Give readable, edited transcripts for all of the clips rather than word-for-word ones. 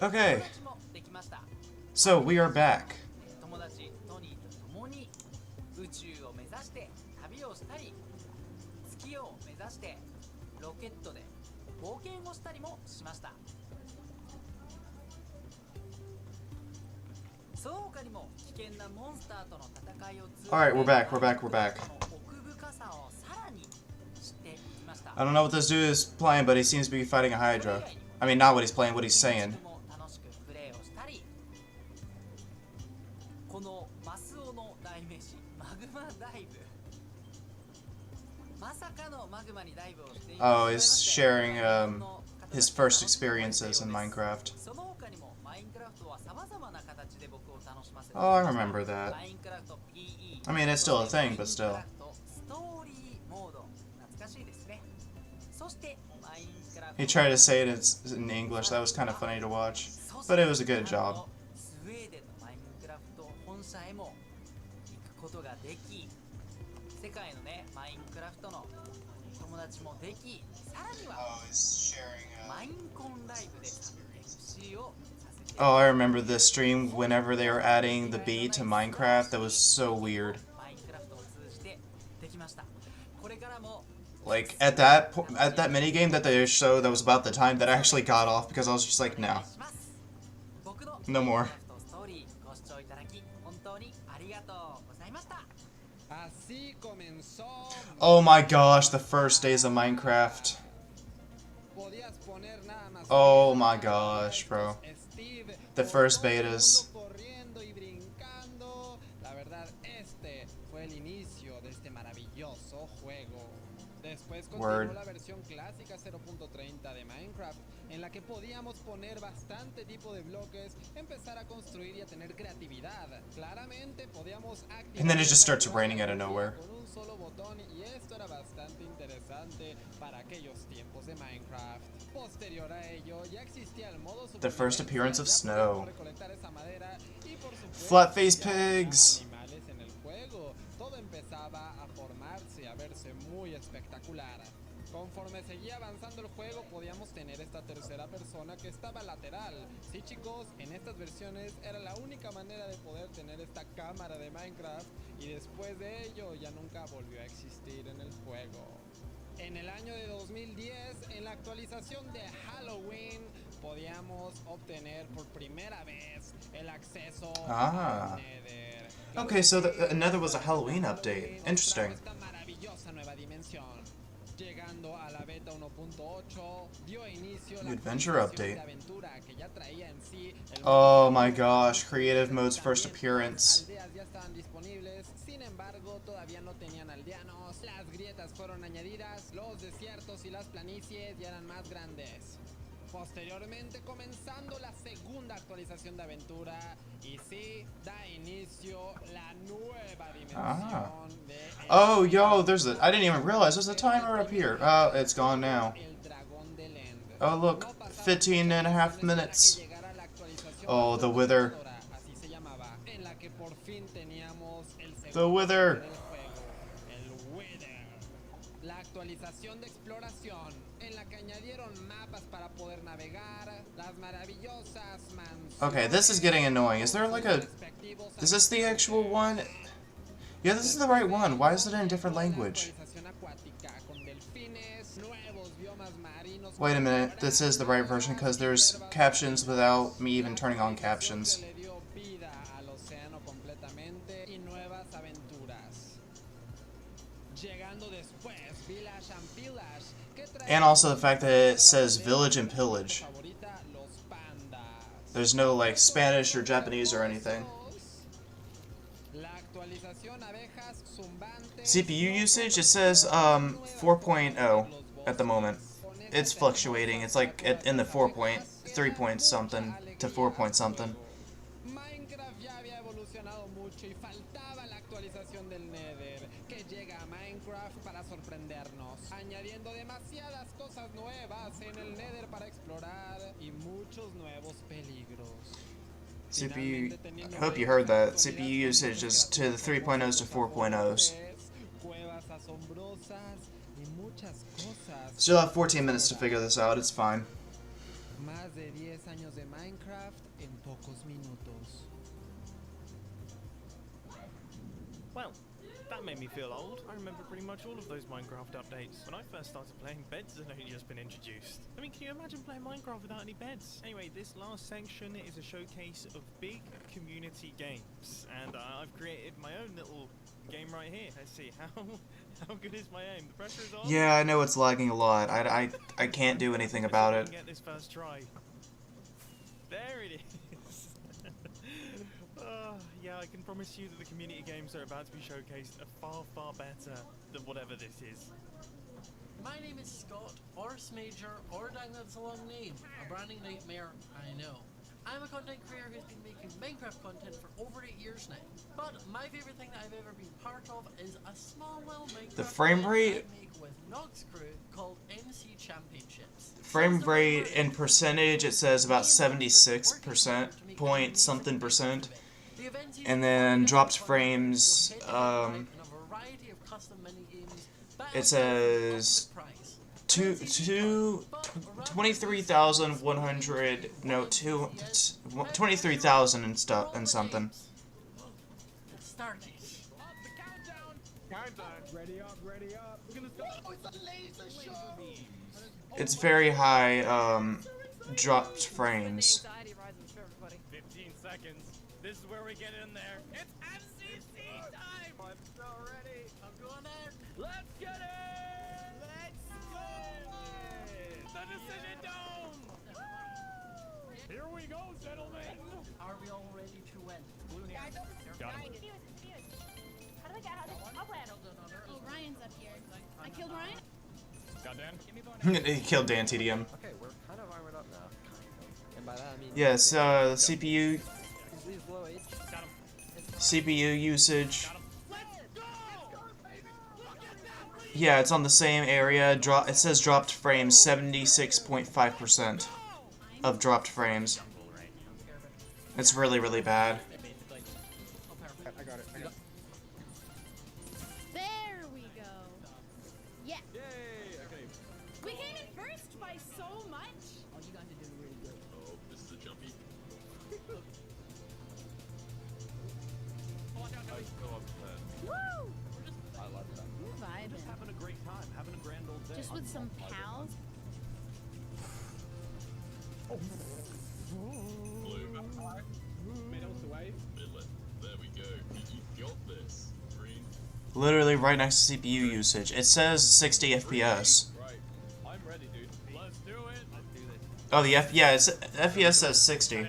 Okay, so we are back. Alright, we're back. I don't know what this dude is playing, but he seems to be fighting a Hydra. I mean, not what he's playing, what he's saying. Oh, he's sharing his first experiences in Minecraft. Oh, I remember that. I mean, it's still a thing, but still. He tried to say it in English. That was kind of funny to watch, but it was a good job. Oh, I remember this stream whenever they were adding the bee to Minecraft. That was so weird. Like at that minigame that they showed, that was about the time that I actually got off because I was just like, no, no more. Oh my gosh, the first days of Minecraft. Oh my gosh, bro. The first betas. Word. En la que podíamos poner bastante tipo de bloques, empezar a construir y a tener creatividad. Claramente podíamos activar. And then it just starts raining out of nowhere. Con un solo botón y esto era bastante interesante para aquellos tiempos de Minecraft. Posterior a ello, ya existía el modo the first appearance of snow. Flat-faced pigs. Todo empezaba a formarse, a verse muy espectacular. Conforme seguía avanzando el juego, podíamos tener esta tercera persona que estaba lateral. Sí, chicos, en estas versiones era la única manera de poder tener esta cámara de Minecraft, y después de ello ya nunca volvió a existir en el juego. En el año de 2010, en la actualización de Halloween, podíamos obtener por primera vez el acceso al Nether. Okay, so the Nether was a Halloween update. Interesting. Llegando a la beta 1.8, dio inicio la adventure update. Oh my gosh, creative mode's first appearance. Aldeas ya estaban disponibles, sin embargo, todavía no tenían aldeanos. Las grietas fueron añadidas, los desiertos y las planicies ya eran más grandes. Posteriormente, comenzando la segunda actualización de aventura, y sí, da inicio la nueva dimensión de... Oh, yo, there's a... I didn't even realize there's a timer up here. Oh, it's gone now. Oh, look, 15.5 minutes. Oh, the wither. The wither. La actualización de exploración, en la que añadieron mapas para poder navegar, las maravillosas mansiones. Okay, this is getting annoying. Is there like a... Is this the actual one? Yeah, this is the right one. Why is it in a different language? Wait a minute, this is the right version because there's captions without me even turning on captions. And also the fact that it says village and pillage. There's no like Spanish or Japanese or anything. CPU usage, it says 4.0 at the moment. It's fluctuating. It's like in the 4.3 point something to 4 point something. Añadiendo demasiadas cosas nuevas en el Nether para explorar y muchos nuevos peligros. CPU, I hope you heard that. CPU usage is to the 3.0s to 4.0s. Still have 14 minutes to figure this out, it's fine. Más de 10 años de Minecraft en pocos minutos. Well, that made me feel old. I remember pretty much all of those Minecraft updates. When I first started playing, beds had only just been introduced. I mean, can you imagine playing Minecraft without any beds? Anyway, this last section is a showcase of big community games. And I've created my own little game right here. Let's see, how good is my aim? The pressure is on? Yeah, I know it's lagging a lot. I can't do anything about it. Get this first try. There it is. Yeah, I can promise you that the community games that are about to be showcased are far, far better than whatever this is. My name is Scott, or Smager, or dang that's a long name. A branding nightmare, I know. I'm a content creator who's been making Minecraft content for over 8 years now. But my favourite thing that I've ever been part of is a small little Minecraft The frame rate I make with Nox Crew called MC Championships. frame rate in percentage, it says about 76% point something percent. And then dropped frames, it says 23,100, no, 23,000 and stuff and something. It's very high, dropped frames. 15 seconds. This is where we get in there. It's FCC time! I'm so ready. I'm going in. Let's get it! Let's go! The decision dome! Here we go, gentlemen! Are we all ready to win? Got him. How do I get out of this cobweb? Oh, Ryan's up here. I killed Ryan? Got Dan? He killed Dan TDM. Okay, we're kind of armored up now. And by that I mean... Yes, CPU usage. Yeah, it's on the same area. It says dropped frames, 76.5% of dropped frames. It's really, really bad. I got it. There we go. Yeah. Yay! Okay. We came in first by so much. Oh, you guys are doing really good. Oh, this is a jumpy. Woo! I love that. We're vibing. Having a great time. Having a grand old day. Just with some pals. Midlet. There we go. You got this. Green. Literally right next to CPU usage. It says 60 FPS. Right. I'm ready, dude. Let's do it! Let's do this. Oh, yeah, FPS says 60.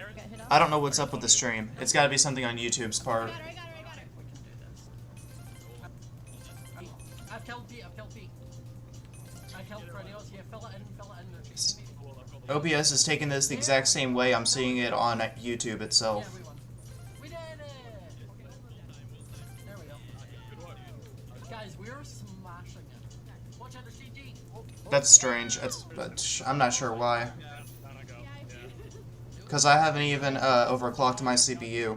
I don't know what's up with the stream. It's gotta be something on YouTube's part. I got it. We can do this. I've killed Pete. I killed Freddy. Yeah, fill it in. OBS is taking this the exact same way I'm seeing it on YouTube Yeah, itself. we won. We did it! There we go. Guys, we're smashing it. Watch out, there's GG. That's strange. I'm not sure why. Because I haven't even overclocked my CPU.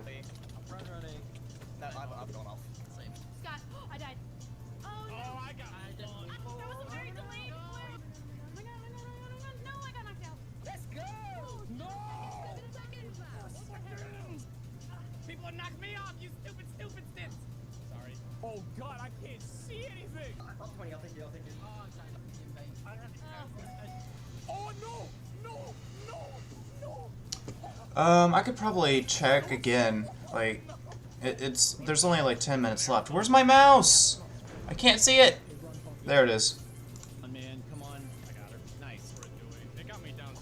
I've gone off. Scott, I died. Oh, no. That was a very delayed flip. Oh, my God. No, I got knocked out. Let's go. No. People knocked me off, you stupid stits! Sorry. Oh god, I can't see anything! I'll take you. Oh no! I could probably check again. Like, there's only like 10 minutes left. Where's my mouse? I can't see it. There it is. Man, come on. I got her. Nice. It got me down so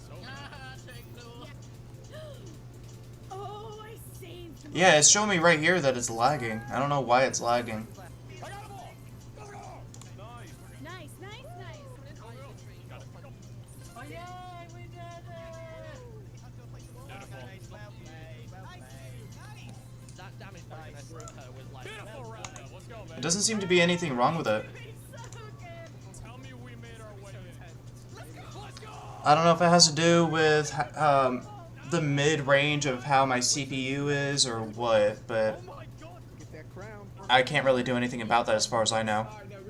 Oh, I saved him. Yeah, it's showing me right here that it's lagging. I don't know why it's lagging. Nice. Oh, yay! We did it! That damage back in her was like... beautiful round. Let's go, man. It doesn't seem to be anything wrong with it. Tell me we made our way in. Let's go! I don't know if it has to do with the mid-range of how my CPU is or what, but Oh my god! Get that crown. I can't really do anything about that as far as I know. Don't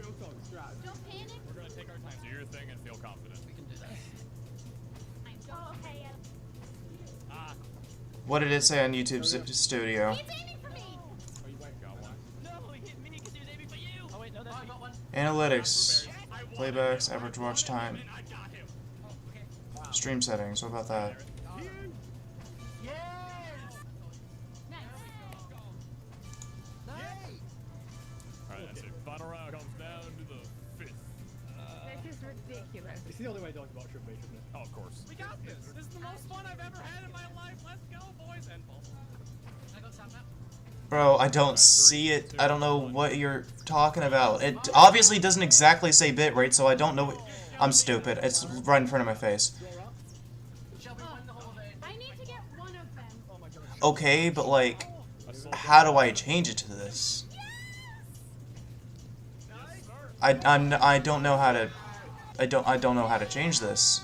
panic. We're gonna take our time. Do your thing and feel confident. We can do that. Oh, okay. What did it say on YouTube Studio? He's aiming for me. No, he hit me because he was aiming for you. Oh wait, no, that's I got one. Analytics, playbacks, average watch time, I got him. stream settings. What about that? Yes! Nice. Alright, that's it. Final round comes down to the fifth. This is ridiculous. It's the only way Dr. Bot should be, shouldn't it? Oh, of course. We got this. This is the most fun I've ever had in my life. Let's go, boys and balls. I got Sam now. Bro, I don't see it. I don't know what you're talking about. It obviously doesn't exactly say bitrate, so I don't know. I'm stupid. It's right in front of my face. Shall we win the whole event? I need to get one of them. Oh my god. Okay, but like, how do I change it to this? I don't know how to. I don't know how to change this.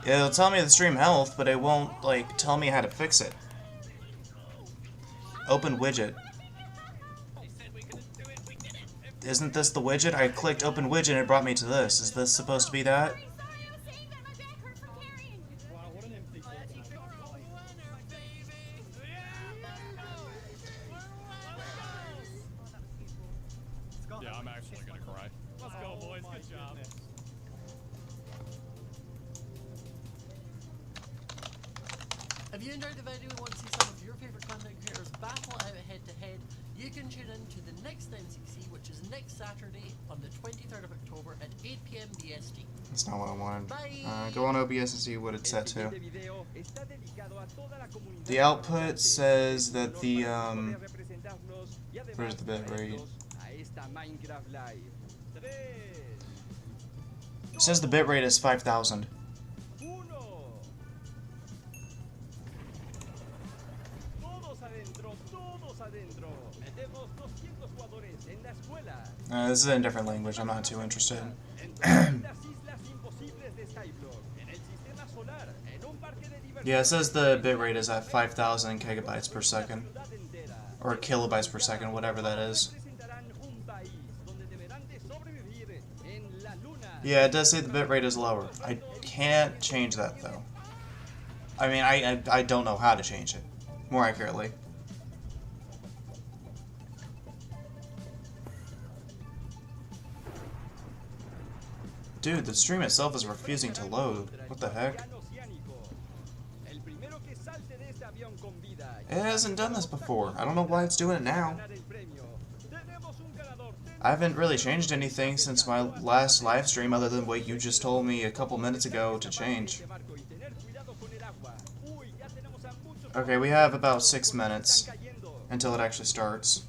It'll tell me the stream health, but it won't like tell me how to fix it. Open widget. Isn't this the widget? I clicked open widget and it brought me to this. Is this supposed to be that? Sorry, I was saying that my back hurt from carrying. Wow, what an empty thought. Yeah, I'm actually gonna cry. Let's go, boys. Good job. If you enjoyed the video and want to see some of your favourite content creators battle out head to head, you can tune in to the next MCC, which is next Saturday on the 23rd of October at 8 PM BST. That's not what I wanted. Bye! Go on OBS and see what it's set to. The output says that the where's the bitrate? It says the bitrate is 5,000. This is in a different language. I'm not too interested. Yeah, it says the bitrate is at 5,000 gigabytes per second. Or kilobytes per second, whatever that is. Yeah, it does say the bitrate is lower. I can't change that, though. I mean, I don't know how to change it, more accurately. Dude, the stream itself is refusing to load. What the heck? It hasn't done this before. I don't know why it's doing it now. I haven't really changed anything since my last live stream other than what you just told me a couple minutes ago to change. Okay, we have about 6 minutes until it actually starts.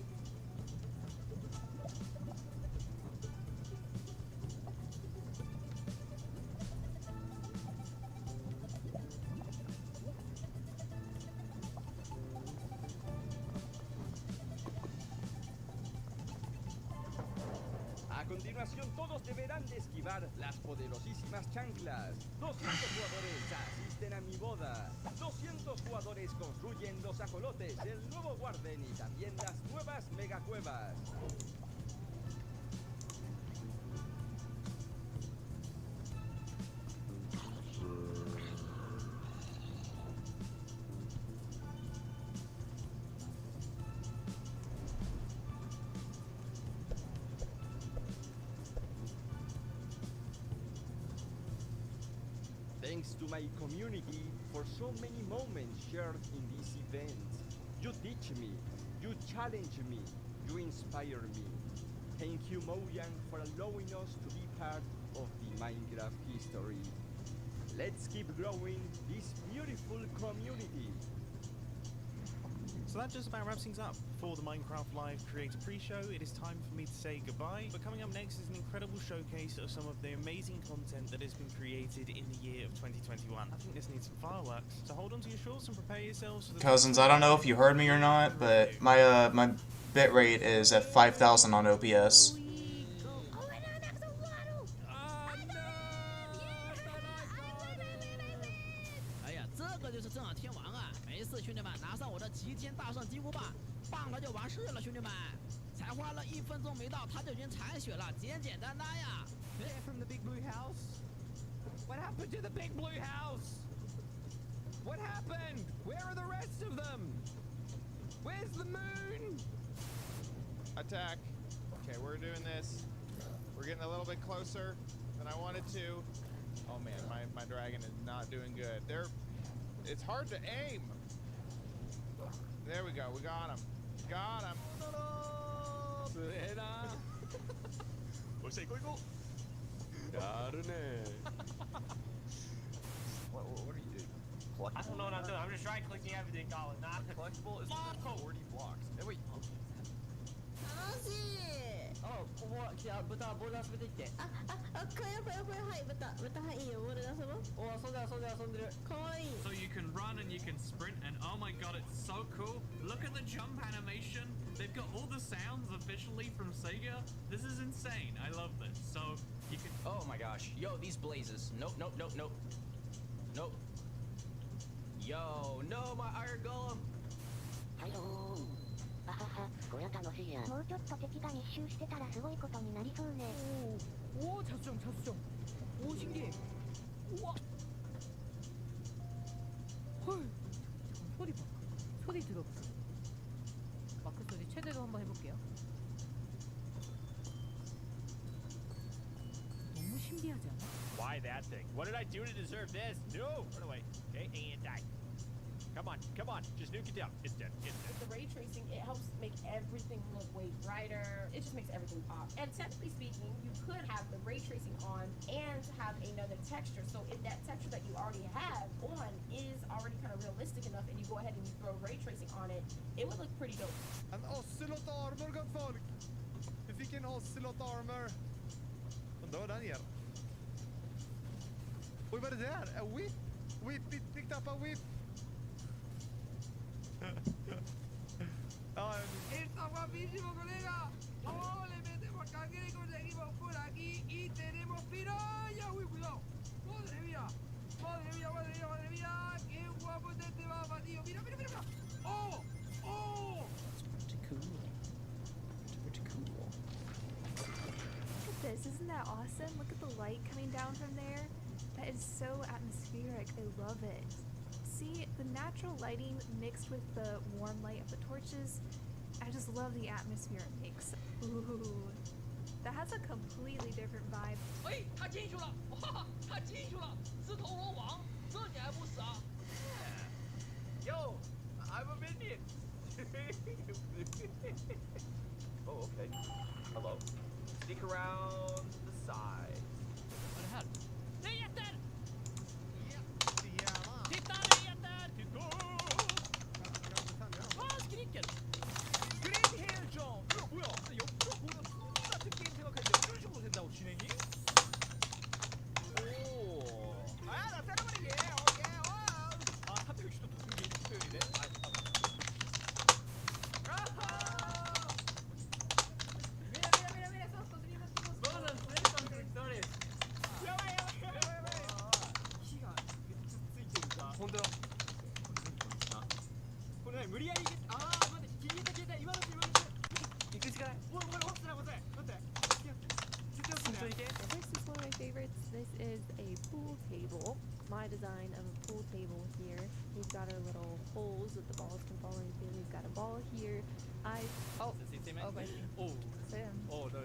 A continuación, todos deberán de esquivar las poderosísimas chanclas. 200 jugadores asisten a mi boda. 200 jugadores construyen los ajolotes, el nuevo Warden y también las nuevas megacuevas. Thanks to my community for so many moments shared in this event. You teach me, you challenge me, you inspire me. Thank you, Mojang, for allowing us to be part of the Minecraft history. Let's keep growing this beautiful community. So that just about wraps things up for the Minecraft Live Creator Pre-Show. It is time for me to say goodbye. But coming up next is an incredible showcase of some of the amazing content that has been created in the year of 2021. I think this needs some fireworks. So hold on to your shorts and prepare yourselves for the... Cousins, I don't know if you heard me or not, but my bitrate is at 5,000 on OBS. They're from the big blue house. What happened to the big blue house? What happened? Where are the rest of them? Where's the moon? Attack. Okay, we're doing this. We're getting a little bit closer than I wanted to. Oh man, my dragon is not doing good. It's hard to aim. There we go. We got him. Got him. What are you doing? I don't know what I'm doing. I'm just right clicking everything, Colin. Not Collectible is 40 blocks. Hey, wait. 楽しい。 Oh, what? じゃあ豚ボール遊べていって。やばいはい豚はいいよボールで遊ぼう。お遊んでる。かわいい。 So you can run and you can sprint, and oh my god, it's so cool. Look at the jump animation. They've got all the sounds officially from Sega. This is insane. I love this. So you can. Oh my gosh. Yo, these blazes. Nope. Yo, no, my iron golem. これは楽しいやん。もうちょっと敵が一周してたらすごいことになりそうね。오, 자수정. 오, 신기해. 우와. 헐. 소리 봐. 소리 들어봐. 마크 소리 최대로 한번 해볼게요. 너무 신기하지 않아? Why that thing? What did I do to deserve this? No! Run away. Okay, and die. Come on. Just nuke it down. It's dead. With the ray tracing, it helps make everything look way brighter. It just makes everything pop. And technically speaking, you could have the ray tracing on and have another texture. So if that texture that you already have on is already kind of realistic enough and you go ahead and you throw ray tracing on it, it would look pretty dope. En ocelot armor, gott folk! Vi fick en ocelot armor. Och då den ger. Oj, vad är det där? A whip? Whip, it picked up a whip. Está guapísimo, colega. Oh, le metemos cangrejo, seguimos por aquí y tenemos piraya. Uy, cuidado. Madre mía. Qué guapo es este mapa, tío. Mira. Oh. Pretty cool. Look at this, isn't that awesome? Look at the light coming down from there. That is so atmospheric. I love it. See, the natural lighting mixed with the warm light of the torches, I just love the atmosphere it makes. Ooh, that has a completely different vibe. 哎，他进去了！哇，他进去了！自投罗网，这你还不死啊？ Yo, I'm a minion. Oh, okay. Hello. Stick around the side. What ahead? This is a pool table. My design of a pool table here. We've got our little holes that the balls can fall into. We've got a ball here. Oh, my Sam. Oh, no.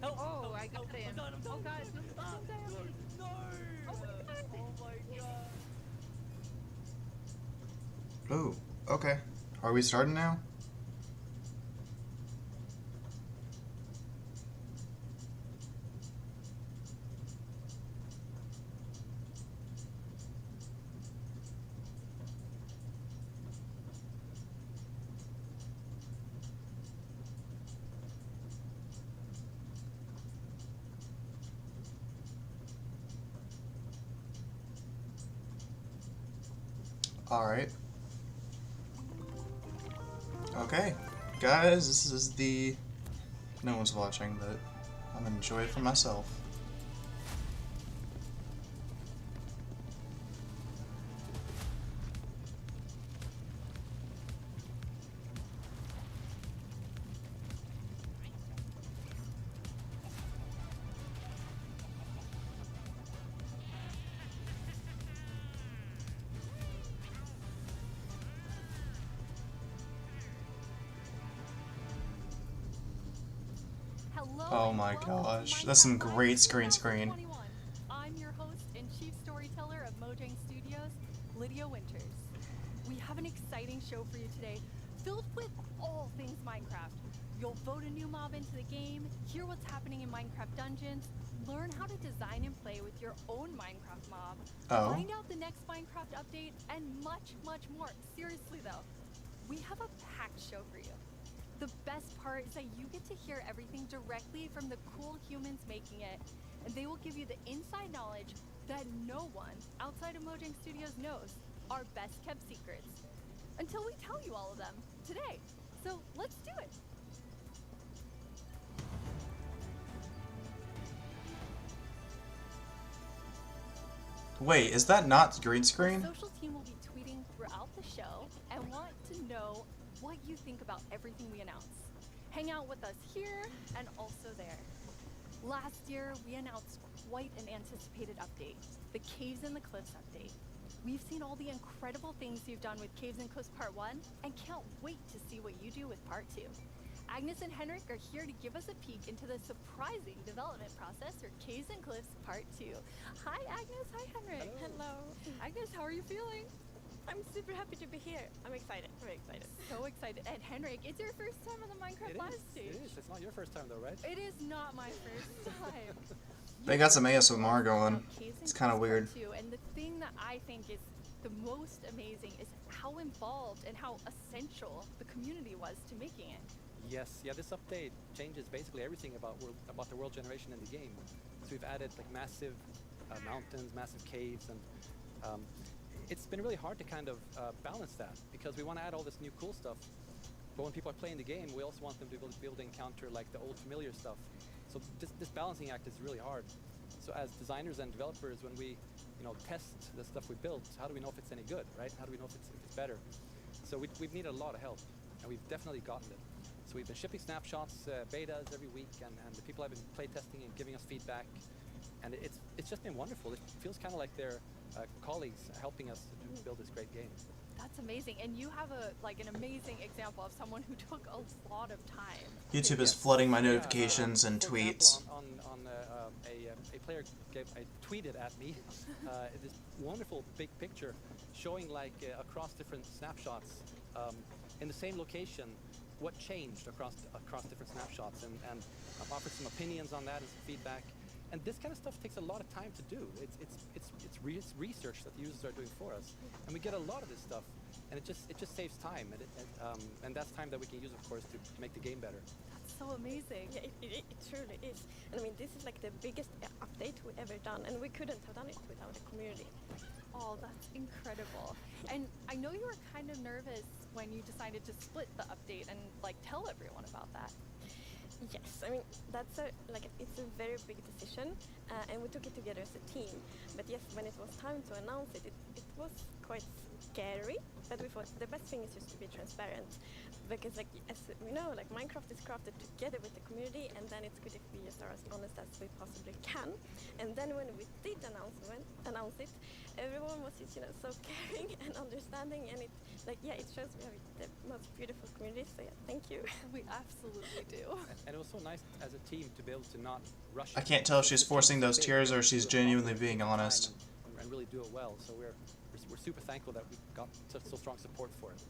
Oh, I got him. Oh god, no. Oh my god. Oh, okay. Are we starting now? Alright. Okay. Guys, this is the... No one's watching, but I'm gonna enjoy it for myself. Hello. Oh and my welcome to gosh, that's some Minecraft great Live screen screen. 2021. I'm your host and chief storyteller of Mojang Studios, Lydia Winters. We have an exciting show for you today, filled with all things Minecraft. You'll vote a new mob into the game, hear what's happening in Minecraft dungeons, learn how to design and play with your own Minecraft mob, find out the next Minecraft update, and much, much more. Seriously though, we have a packed show for you. The best part is that you get to hear everything directly from the cool humans making it, and they will give you the inside knowledge that no one outside of Mojang Studios knows, our best kept secrets. Until we tell you all of them today. So let's do it. Wait, is that not green screen? The social team will be tweeting throughout the show and want to know what you think about everything we announce. Hang out with us here and also there. Last year, we announced quite an anticipated update, the Caves and the Cliffs update. We've seen all the incredible things you've done with Caves and Cliffs Part 1 and can't wait to see what you do with Part 2. Agnes and Henrik are here to give us a peek into the surprising development process for Caves and Cliffs Part 2. Hi Agnes, hi Henrik. Hello. Agnes, how are you feeling? I'm super happy to be here. I'm excited, very excited. So excited. And Henrik, it's your first time on the Minecraft Live stage. It is. It's not your first time though, right? It is not my first time. They got some ASMR going. It's kind of weird. And the thing that I think is the most amazing is how involved and how essential the community was to making it. Yes, yeah. This update changes basically everything about the world generation in the game. So we've added like massive mountains, massive caves, and it's been really hard to kind of balance that because we want to add all this new cool stuff, but when people are playing the game, we also want them to be able to encounter like the old familiar stuff. So this balancing act is really hard. So as designers and developers, when we test the stuff we built, how do we know if it's any good, right? How do we know if it's better? So we've needed a lot of help, and we've definitely gotten it. So we've been shipping snapshots, betas every week, and the people have been playtesting and giving us feedback, and it's just been wonderful. It feels kind of like they're colleagues helping us to build this great game. That's amazing, and you have an amazing example of someone who took a lot of time. YouTube is flooding my notifications and tweets. A player tweeted at me this wonderful big picture showing like across different snapshots in the same location what changed across different snapshots, and I've offered some opinions on that and some feedback. And this kind of stuff takes a lot of time to do. It's research that the users are doing for us, and we get a lot of this stuff, and it just saves time, and that's time that we can use, of course, to make the game better. That's so amazing. Yeah, it truly is. And I mean, this is like the biggest update we ever done, and we couldn't have done it without the community. Oh, that's incredible. And I know you were kind of nervous when you decided to split the update and tell everyone about that. Yes, I mean it's a very big decision, and we took it together as a team. But yes, when it was time to announce it, it was quite scary. But we thought the best thing is just to be transparent, because as we know, Minecraft is crafted together with the community, and then it's good if we just are as honest as we possibly can. And then when we did announce it, everyone was just so caring and understanding, and it shows we have the most beautiful community. So yeah, thank you. We absolutely do. And it was so nice as a team to be able to not rush. I can't tell if she's forcing those tears or if she's genuinely being honest. And really do it well. So we're super thankful that we got such so strong support for it.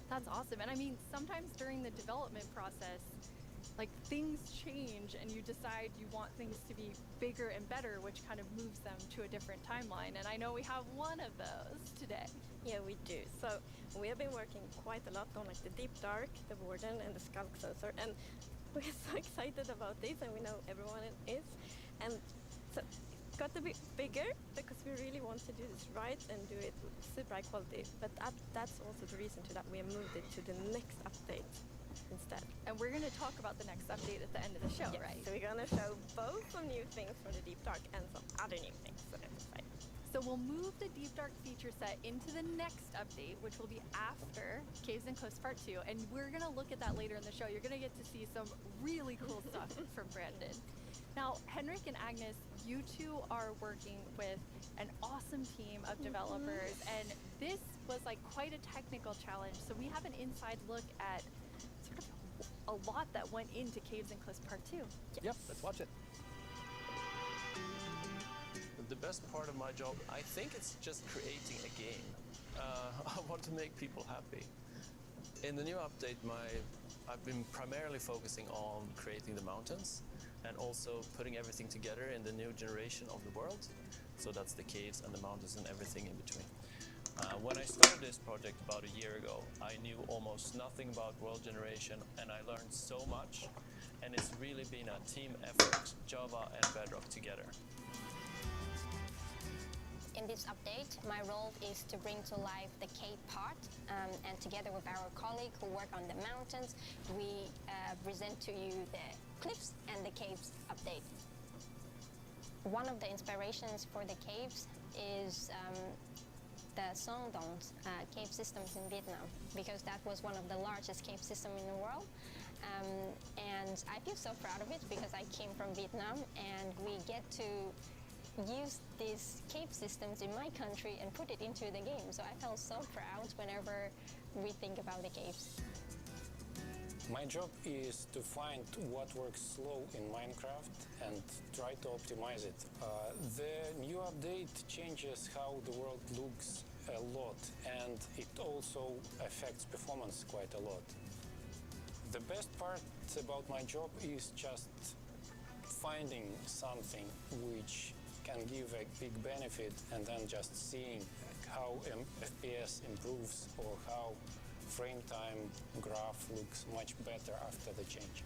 That's awesome. And I mean, sometimes during the development process, things change and you decide you want things to be bigger and better, which kind of moves them to a different timeline. And I know we have one of those today. Yeah, we do. So we have been working quite a lot on the Deep Dark, the Warden, and the Skulk Sensor, and we're so excited about this, and we know everyone is. And so it's got to be bigger because we really want to do this right and do it with super high quality. But that's also the reason to that we have moved it to the next update instead. And we're going to talk about the next update at the end of the show, yes, right? So we're going to show both some new things from the Deep Dark and some other new things. So that's exciting. So we'll move the Deep Dark feature set into the next update, which will be after Caves and Cliffs Part 2. And we're going to look at that later in the show. You're going to get to see some really cool stuff from Brandon. Now, Henrik and Agnes, you two are working with an awesome team of developers. And this was quite a technical challenge. So we have an inside look at sort of a lot that went into Caves and Cliffs Part 2. Yep, let's watch it. The best part of my job, I think it's just creating a game. I want to make people happy. In the new update, I've been primarily focusing on creating the mountains and also putting everything together in the new generation of the world. So that's the caves and the mountains and everything in between. When I started this project about a year ago, I knew almost nothing about world generation, and I learned so much. And it's really been a team effort, Java and Bedrock together. In this update, my role is to bring to life the cave part, and together with our colleague who work on the mountains, we present to you the cliffs and the caves update. One of the inspirations for the caves is the Songdong's cave systems in Vietnam, because that was one of the largest cave systems in the world. And I feel so proud of it because I came from Vietnam, and we get to use these cave systems in my country and put it into the game. So I felt so proud whenever we think about the caves. My job is to find what works slow in Minecraft and try to optimize it. The new update changes how the world looks a lot, and it also affects performance quite a lot. The best part about my job is just finding something which can give a big benefit, and then just seeing how FPS improves or how frame time graph looks much better after the change.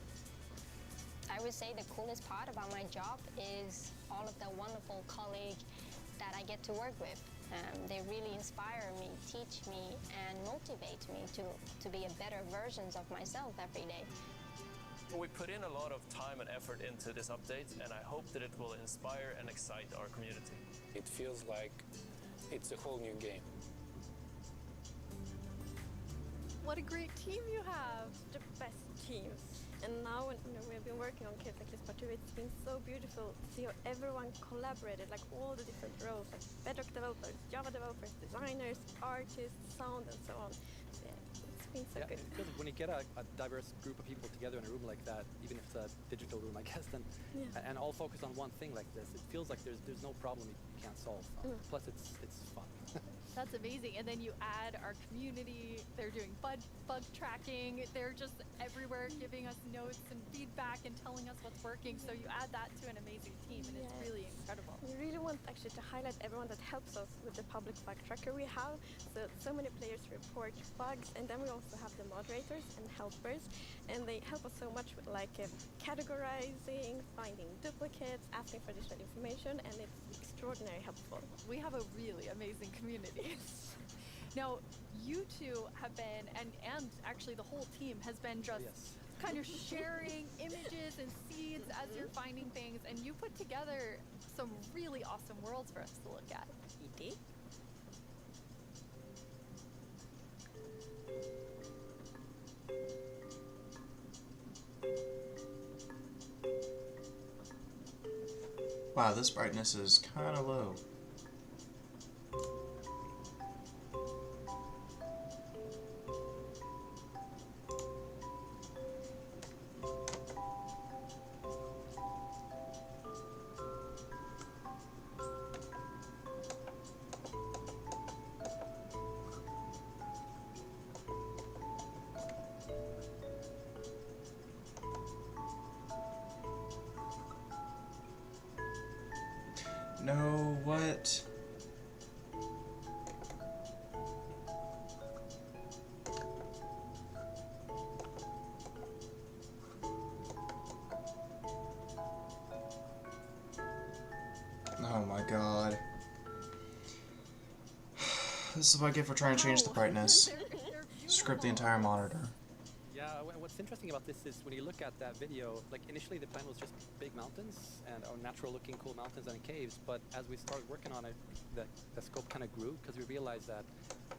I would say the coolest part about my job is all of the wonderful colleagues that I get to work with. They really inspire me, teach me, and motivate me to be a better version of myself every day. We put in a lot of time and effort into this update, and I hope that it will inspire and excite our community. It feels like it's a whole new game. What a great team you have! The best teams. And now when we've been working on Caves and Cliffs Part 2, it's been so beautiful to see how everyone collaborated, like all the different roles, like Bedrock developers, Java developers, designers, artists, sound, and so on. So yeah, it's been so good. Because when you get a diverse group of people together in a room like that, even if it's a digital room, I guess, then and all focused on one thing like this, it feels like there's no problem you can't solve. Plus, it's fun. That's amazing. And then you add our community. They're doing bug tracking. They're just everywhere giving us notes and feedback and telling us what's working. So you add that to an amazing team, and it's really incredible. We really want actually to highlight everyone that helps us with the public bug tracker we have. So many players report bugs, and then we also have the moderators and helpers, and they help us so much with like categorizing, finding duplicates, asking for additional information, and it's extraordinarily helpful. We have a really amazing community. Now, you two have been, and actually the whole team has been just kind of sharing images and seeds as you're finding things, and you put together some really awesome worlds for us to look at. E.D.? Wow, this brightness is kind of low. No, what? Oh my god. This is what I get for trying to change the brightness. Script the entire monitor. Yeah, what's interesting about this is when you look at that video, like initially the plan was just big mountains and natural looking cool mountains and caves, but as we started working on it, the scope kind of grew because we realized that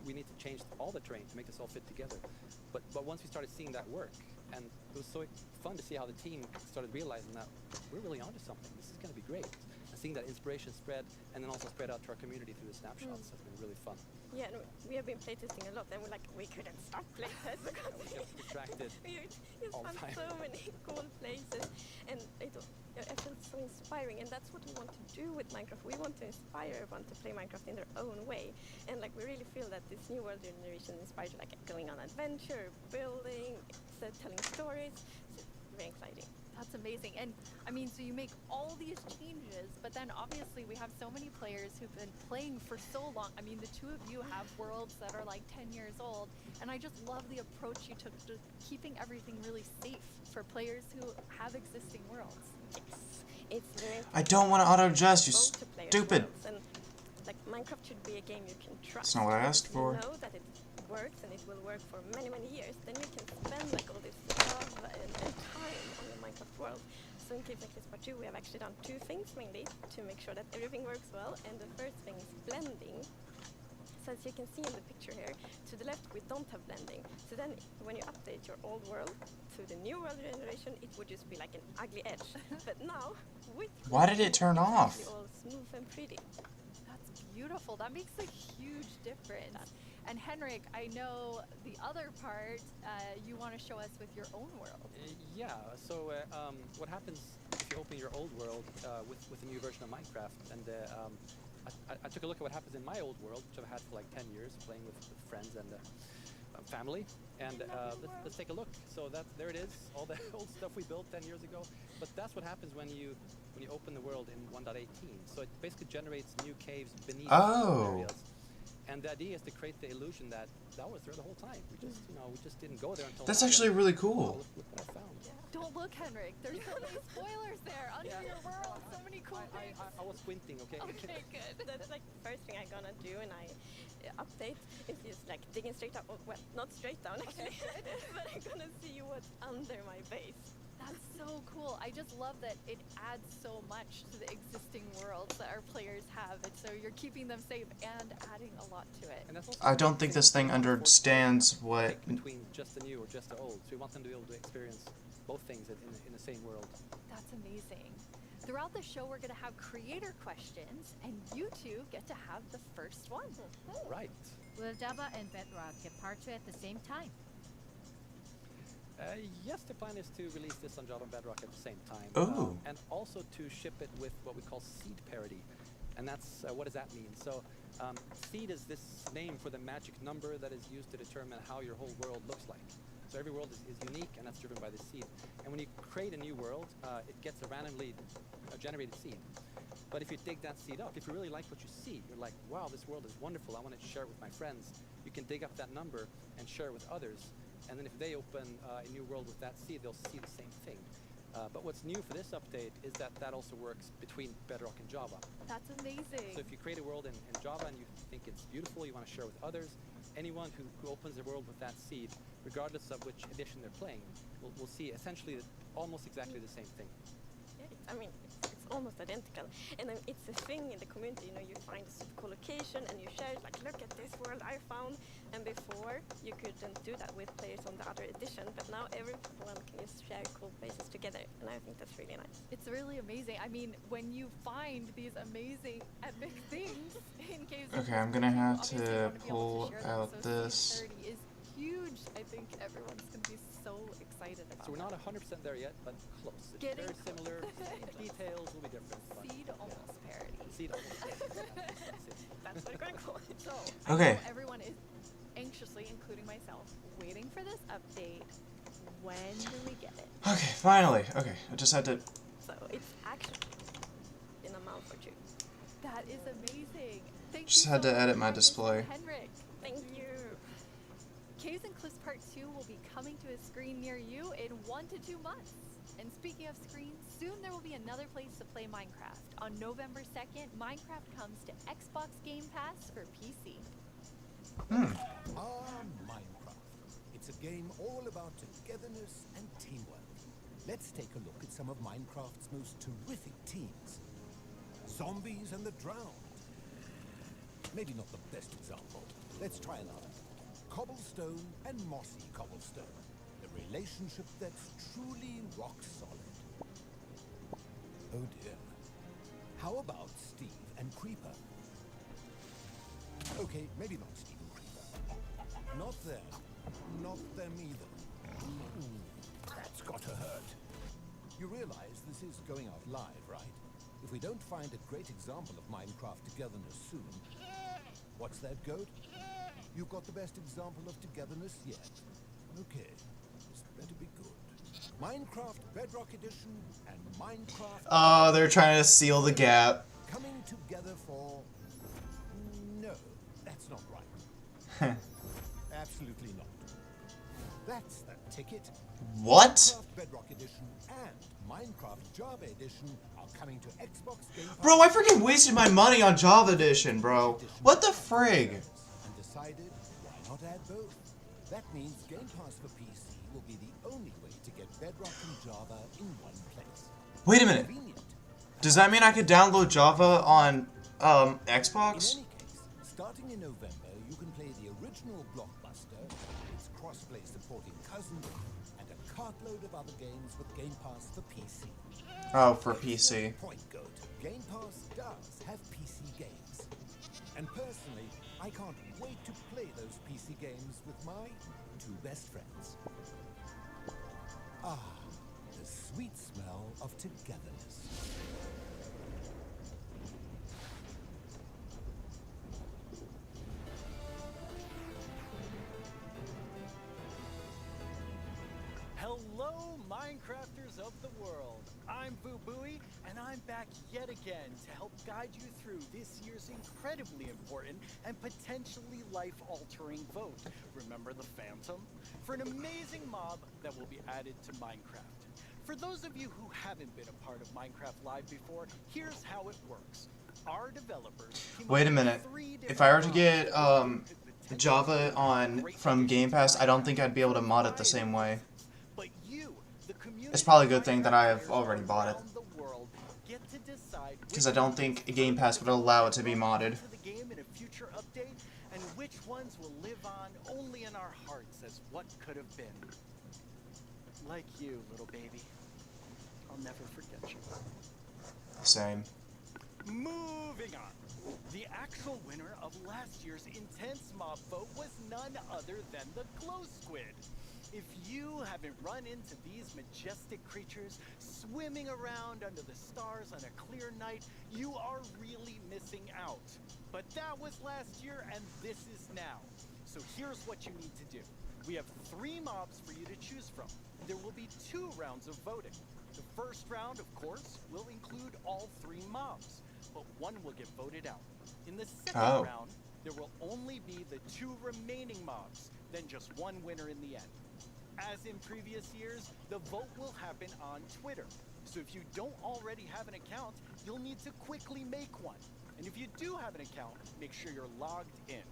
we need to change all the terrain to make this all fit together. But once we started seeing that work, and it was so fun to see how the team started realizing that we're really onto something, this is going to be great. And seeing that inspiration spread and then also spread out to our community through the snapshots has been really fun. Yeah, and we have been playtesting a lot, and we couldn't stop playtesting. We kept track did You all the found time. so many cool places, and I felt so inspiring, and that's what we want to do with Minecraft. We want to inspire everyone to play Minecraft in their own way, and like we really feel that this new world generation inspires you, like going on adventure, building, telling stories. So it's very exciting. That's amazing. And I mean, so you make all these changes, but then obviously we have so many players who've been playing for so long. I mean, the two of you have worlds that are like 10 years old, and I just love the approach you took to keeping everything really safe for players who have existing worlds. Yes, it's very I don't want to auto-adjust, you multiplayer stupid. worlds, and like Minecraft should be a game you can trust. That's not what I asked If for. you know that it works and it will work for many, many years, then you can spend like all this love and time on the Minecraft world. So in Caves and Cliffs Part 2, we have actually done two things mainly to make sure that everything works well. And the first thing is blending. So as you can see in the picture here, to the left we don't have blending. So then when you update your old world to the new world generation, it would just be like an ugly edge. But now, with Why did it turn it's off? actually all smooth and pretty. That's beautiful. That makes a huge difference. And Henrik, I know the other part you want to show us with your own world. Yeah, so what happens if you open your old world with a new version of Minecraft? And I took a look at what happens in my old world, which I've had for like 10 years, playing with friends and family. And let's take a look. So there it is, all the old stuff we built 10 years ago. But that's what happens when you open the world in 1.18. So it basically generates new caves beneath areas. And the idea is to create the illusion that was there the whole time. We just didn't go there until. That's now. actually really cool. Look what I found. Don't look, Henrik. There's so many spoilers there under your world. So many cool things. I was squinting, okay? Okay, good. That's like the first thing I'm gonna do when I update is just like digging straight down. Well, not straight down actually, but I'm gonna see what's under my base. That's so cool. I just love that it adds so much to the existing worlds that our players have. And so you're keeping them safe and adding a lot to it. I don't think this thing understands what... Between just the new or just the old. So we want them to be able to experience both things in the same world. That's amazing. Throughout the show, we're going to have creator questions, and you two get to have the first one. Right. Will Java and Bedrock get part 2 at the same time? Yes, the plan is to release this on Java and Bedrock at the same time. Oh. And also to ship it with what we call seed parity. And that's, what does that mean? So, seed is this name for the magic number that is used to determine how your whole world looks like. So every world is unique, and that's driven by the seed. And when you create a new world, it gets a randomly generated seed. But if you dig that seed up, if you really like what you see, you're like, wow, this world is wonderful, I want to share it with my friends. You can dig up that number and share it with others. And then if they open a new world with that seed, they'll see the same thing. But what's new for this update is that also works between Bedrock and Java. That's amazing. So if you create a world in Java and you think it's beautiful, you want to share it with others, anyone who opens a world with that seed, regardless of which edition they're playing, will see essentially almost exactly the same thing. Yeah, I mean, it's almost identical. And it's a thing in the community, you find a super cool location and you share it, like, look at this world I found. And before, you couldn't do that with players on the other edition, but now everyone can just share cool places together, and I think that's really nice. It's really amazing. I mean, when you find these amazing epic things in Caves and Okay, I'm gonna have to pull out this. Is huge. I think everyone's gonna be so excited about. So we're not 100% there yet, but close. It's Getting very similar. Details will be different. But Seed almost parody. Seed almost parity. That's what we're gonna call it. So Okay. I know everyone is anxiously, including myself, waiting for this update. When do we get it? Okay, finally. Okay, I just had to... So it's actually in a month or two. That is amazing. Thank Just you had so to edit much, my Marcus display. and Henrik. Thank you. Caves and Cliffs Part 2 will be coming to a screen near you in 1 to 2 months. And speaking of screens, soon there will be another place to play Minecraft. On November 2nd, Minecraft comes to Xbox Game Pass for PC. Minecraft. It's a game all about togetherness and teamwork. Let's take a look at some of Minecraft's most terrific teams. Zombies and the Drowned. Maybe not the best example. Let's try another. Cobblestone and Mossy Cobblestone. A relationship that's truly rock solid. Oh dear. How about Steve and Creeper? Okay, maybe not Steve and Creeper. Not them. Not them either. realize this is going out live, right? If we don't find a great example of Minecraft togetherness soon... What's that, Goat? You've got the best example of togetherness yet. Okay, this better be good. Minecraft Bedrock Edition and Minecraft... Oh, they're trying to seal the gap. Coming together for... No, that's not right. Absolutely not. That's the ticket. What? Minecraft Bedrock Edition and Minecraft Java Edition are coming to Xbox Game Pass. Bro, I freaking wasted my money on Java Edition, bro. What the frig? And decided, why not add both? That means Game Pass for PC will be the only way to get Bedrock and Java in one place. Wait a minute. Does that mean I could download Java on Xbox? In any case, starting in November, you can play the original Blockbuster, its crossplay supporting Cousin, and a cartload of other games with Game Pass for PC. Oh, for PC. Point, Goat. Game Pass does have PC games. And personally, I can't wait to play those PC games with my two best friends. Ah, the sweet smell of togetherness. Hello, Minecrafters of the world. I'm Boo Booey, and I'm back yet again to help guide you through this year's incredibly important and potentially life-altering vote. Remember the Phantom? For an amazing mob that will be added to Minecraft. For those of you who haven't been a part of Minecraft Live before, here's how it works. Our developers... Wait a minute. If I were to get Java on from Game Pass, I don't think I'd be able to mod it the same way. It's probably a good thing that I have already bought it. Because I don't think Game Pass would allow it to be modded. And which ones will live on only in our hearts as what could have been. Like you, little baby. I'll never forget you. Same. Moving on. The actual winner of last year's intense mob vote was none other than the Glow Squid. If you haven't run into these majestic creatures swimming around under the stars on a clear night, you are really missing out. But that was last year and this is now. So here's what you need to do. We have 3 mobs for you to choose from. There will be 2 rounds of voting. The first round, of course, will include all 3 mobs, but one will get voted out. In the second round, there will only be the 2 remaining mobs, then just one winner in the end. As in previous years, the vote will happen on Twitter. So if you don't already have an account, you'll need to quickly make one. And if you do have an account, make sure you're logged in.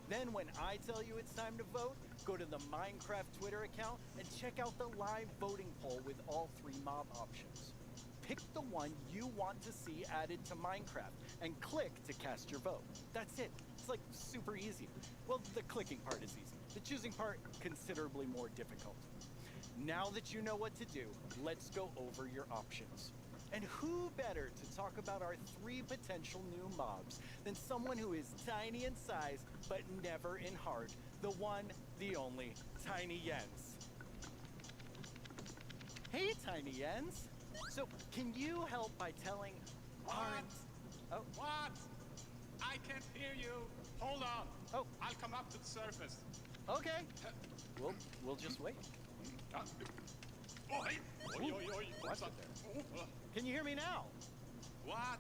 Then when I tell you it's time to vote, go to the Minecraft Twitter account and check out the live voting poll with all 3 mob options. Pick the one you want to see added to Minecraft and click to cast your vote. That's it. It's like super easy. Well, the clicking part is easy. The choosing part, considerably more difficult. Now that you know what to do, let's go over your options. And who better to talk about our 3 potential new mobs than someone who is tiny in size, but never in heart. The one, the only, Tiny Jens. Hey, Tiny Jens. So, can you help by telling our... Oh. What? I can't hear you. Hold on. Oh. I'll come up to the surface. Okay. We'll just wait. What's up there? Can you hear me now? What?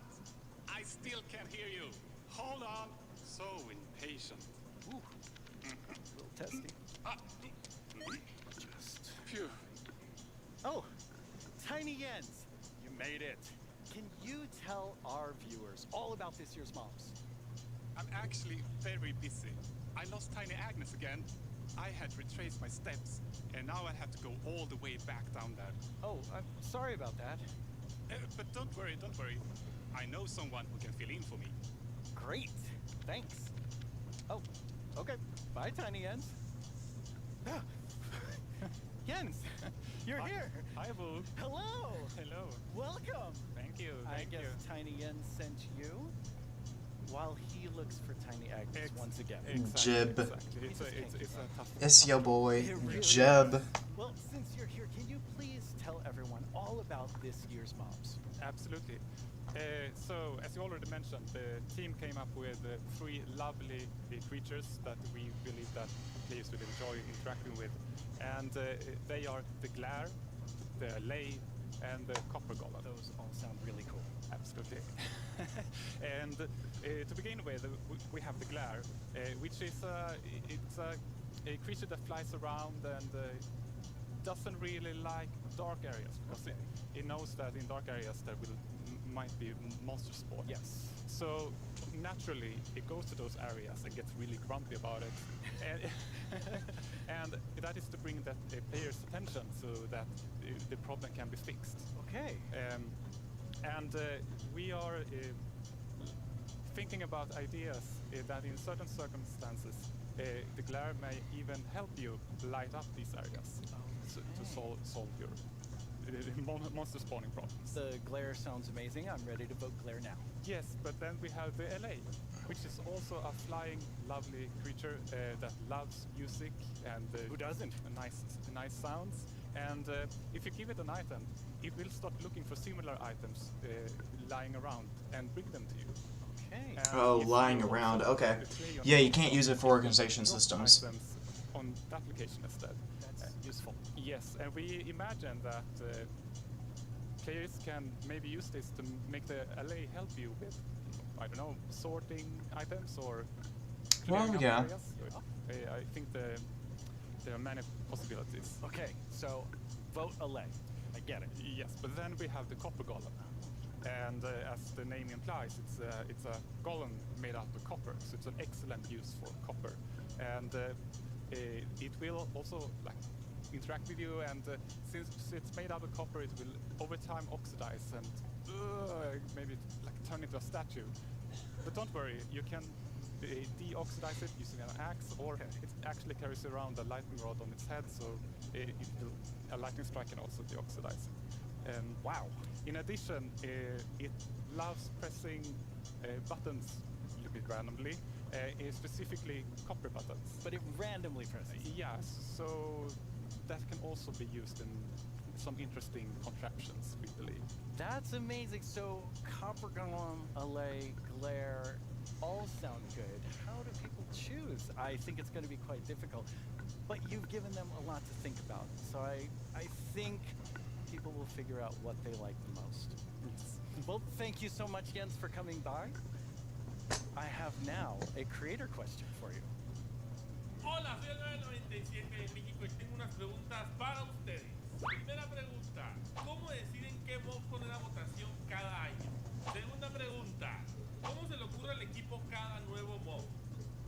I still can't hear you. Hold on. So impatient. Ooh. A little testy. Just... Phew. Oh, Tiny Jens, you made it. Can you tell our viewers all about this year's mobs? I'm actually very busy. I lost Tiny Agnes again. I had retraced my steps, and now I have to go all the way back down there. Oh, I'm sorry about that. But don't worry, don't worry. I know someone who can fill in for me. Great, thanks. Oh, okay. Bye, Tiny Jens. Jens, you're here. Hi, Boo. Hello. Hello. Welcome. Thank you. I guess Tiny Jens sent you while he looks for Tiny Agnes once again. Jib. Exactly. It's a tough... It's your boy, It really Jeb. is. Well, since you're here, can you please tell everyone all all about this year's mobs. Absolutely. So, as you already mentioned, the team came up with 3 lovely creatures that we believe that players will enjoy interacting with. And they are the Glare, the Lay, and the Copper Golem. Those all sound really cool. Absolutely. And to begin with, we have the Glare, which is it's a creature that flies around and doesn't really like dark areas, because it knows that in dark areas there might be monster spawn. Yes. So naturally it goes to those areas and gets really grumpy about it. And that is to bring that player's attention so that the problem can be fixed. Okay. And we are thinking about ideas that in certain circumstances the Glare may even help you light up these areas to solve your monster spawning problems. The Glare sounds amazing. I'm ready to vote Glare now. Yes, but then we have the LA, which is also a flying, lovely creature that loves music and who doesn't? Nice sounds. And if you give it an item, it will start looking for similar items lying around and bring them to you. Okay. Oh, lying around. Okay. Yeah, you can't use it for organization systems. On that location instead. That's useful. Yes, and we imagine that players can maybe use this to make the LA help you with, I don't know, sorting items or clearing up areas. I think there are many possibilities. Okay, so vote LA. I get it. Yes, but then we have the Copper Golem. And as the name implies, it's a golem made out of copper, so it's an excellent use for copper. And it will also interact with you, and since it's made out of copper, it will over time oxidize and maybe turn into a statue. But don't worry, you can deoxidize it using an axe, or it actually carries around a lightning rod on its head, so a lightning strike can also deoxidize it. Wow. In addition, it loves pressing buttons a little bit randomly, specifically copper buttons. But it randomly presses? Yes, so that can also be used in some interesting contraptions, we believe. That's amazing. So Copper Golem, LA, Glare, all sound good. How do people choose? I think it's going to be quite difficult. But you've given them a lot to think about. So I think people will figure out what they like the most. Well, thank you so much, Jens, for coming by. I have now a creator question for you. Hola, soy el 997 de México y tengo unas preguntas para ustedes. Primera pregunta, ¿cómo deciden qué mob poner a votación cada año? Segunda pregunta, ¿cómo se le ocurre al equipo cada nuevo mob?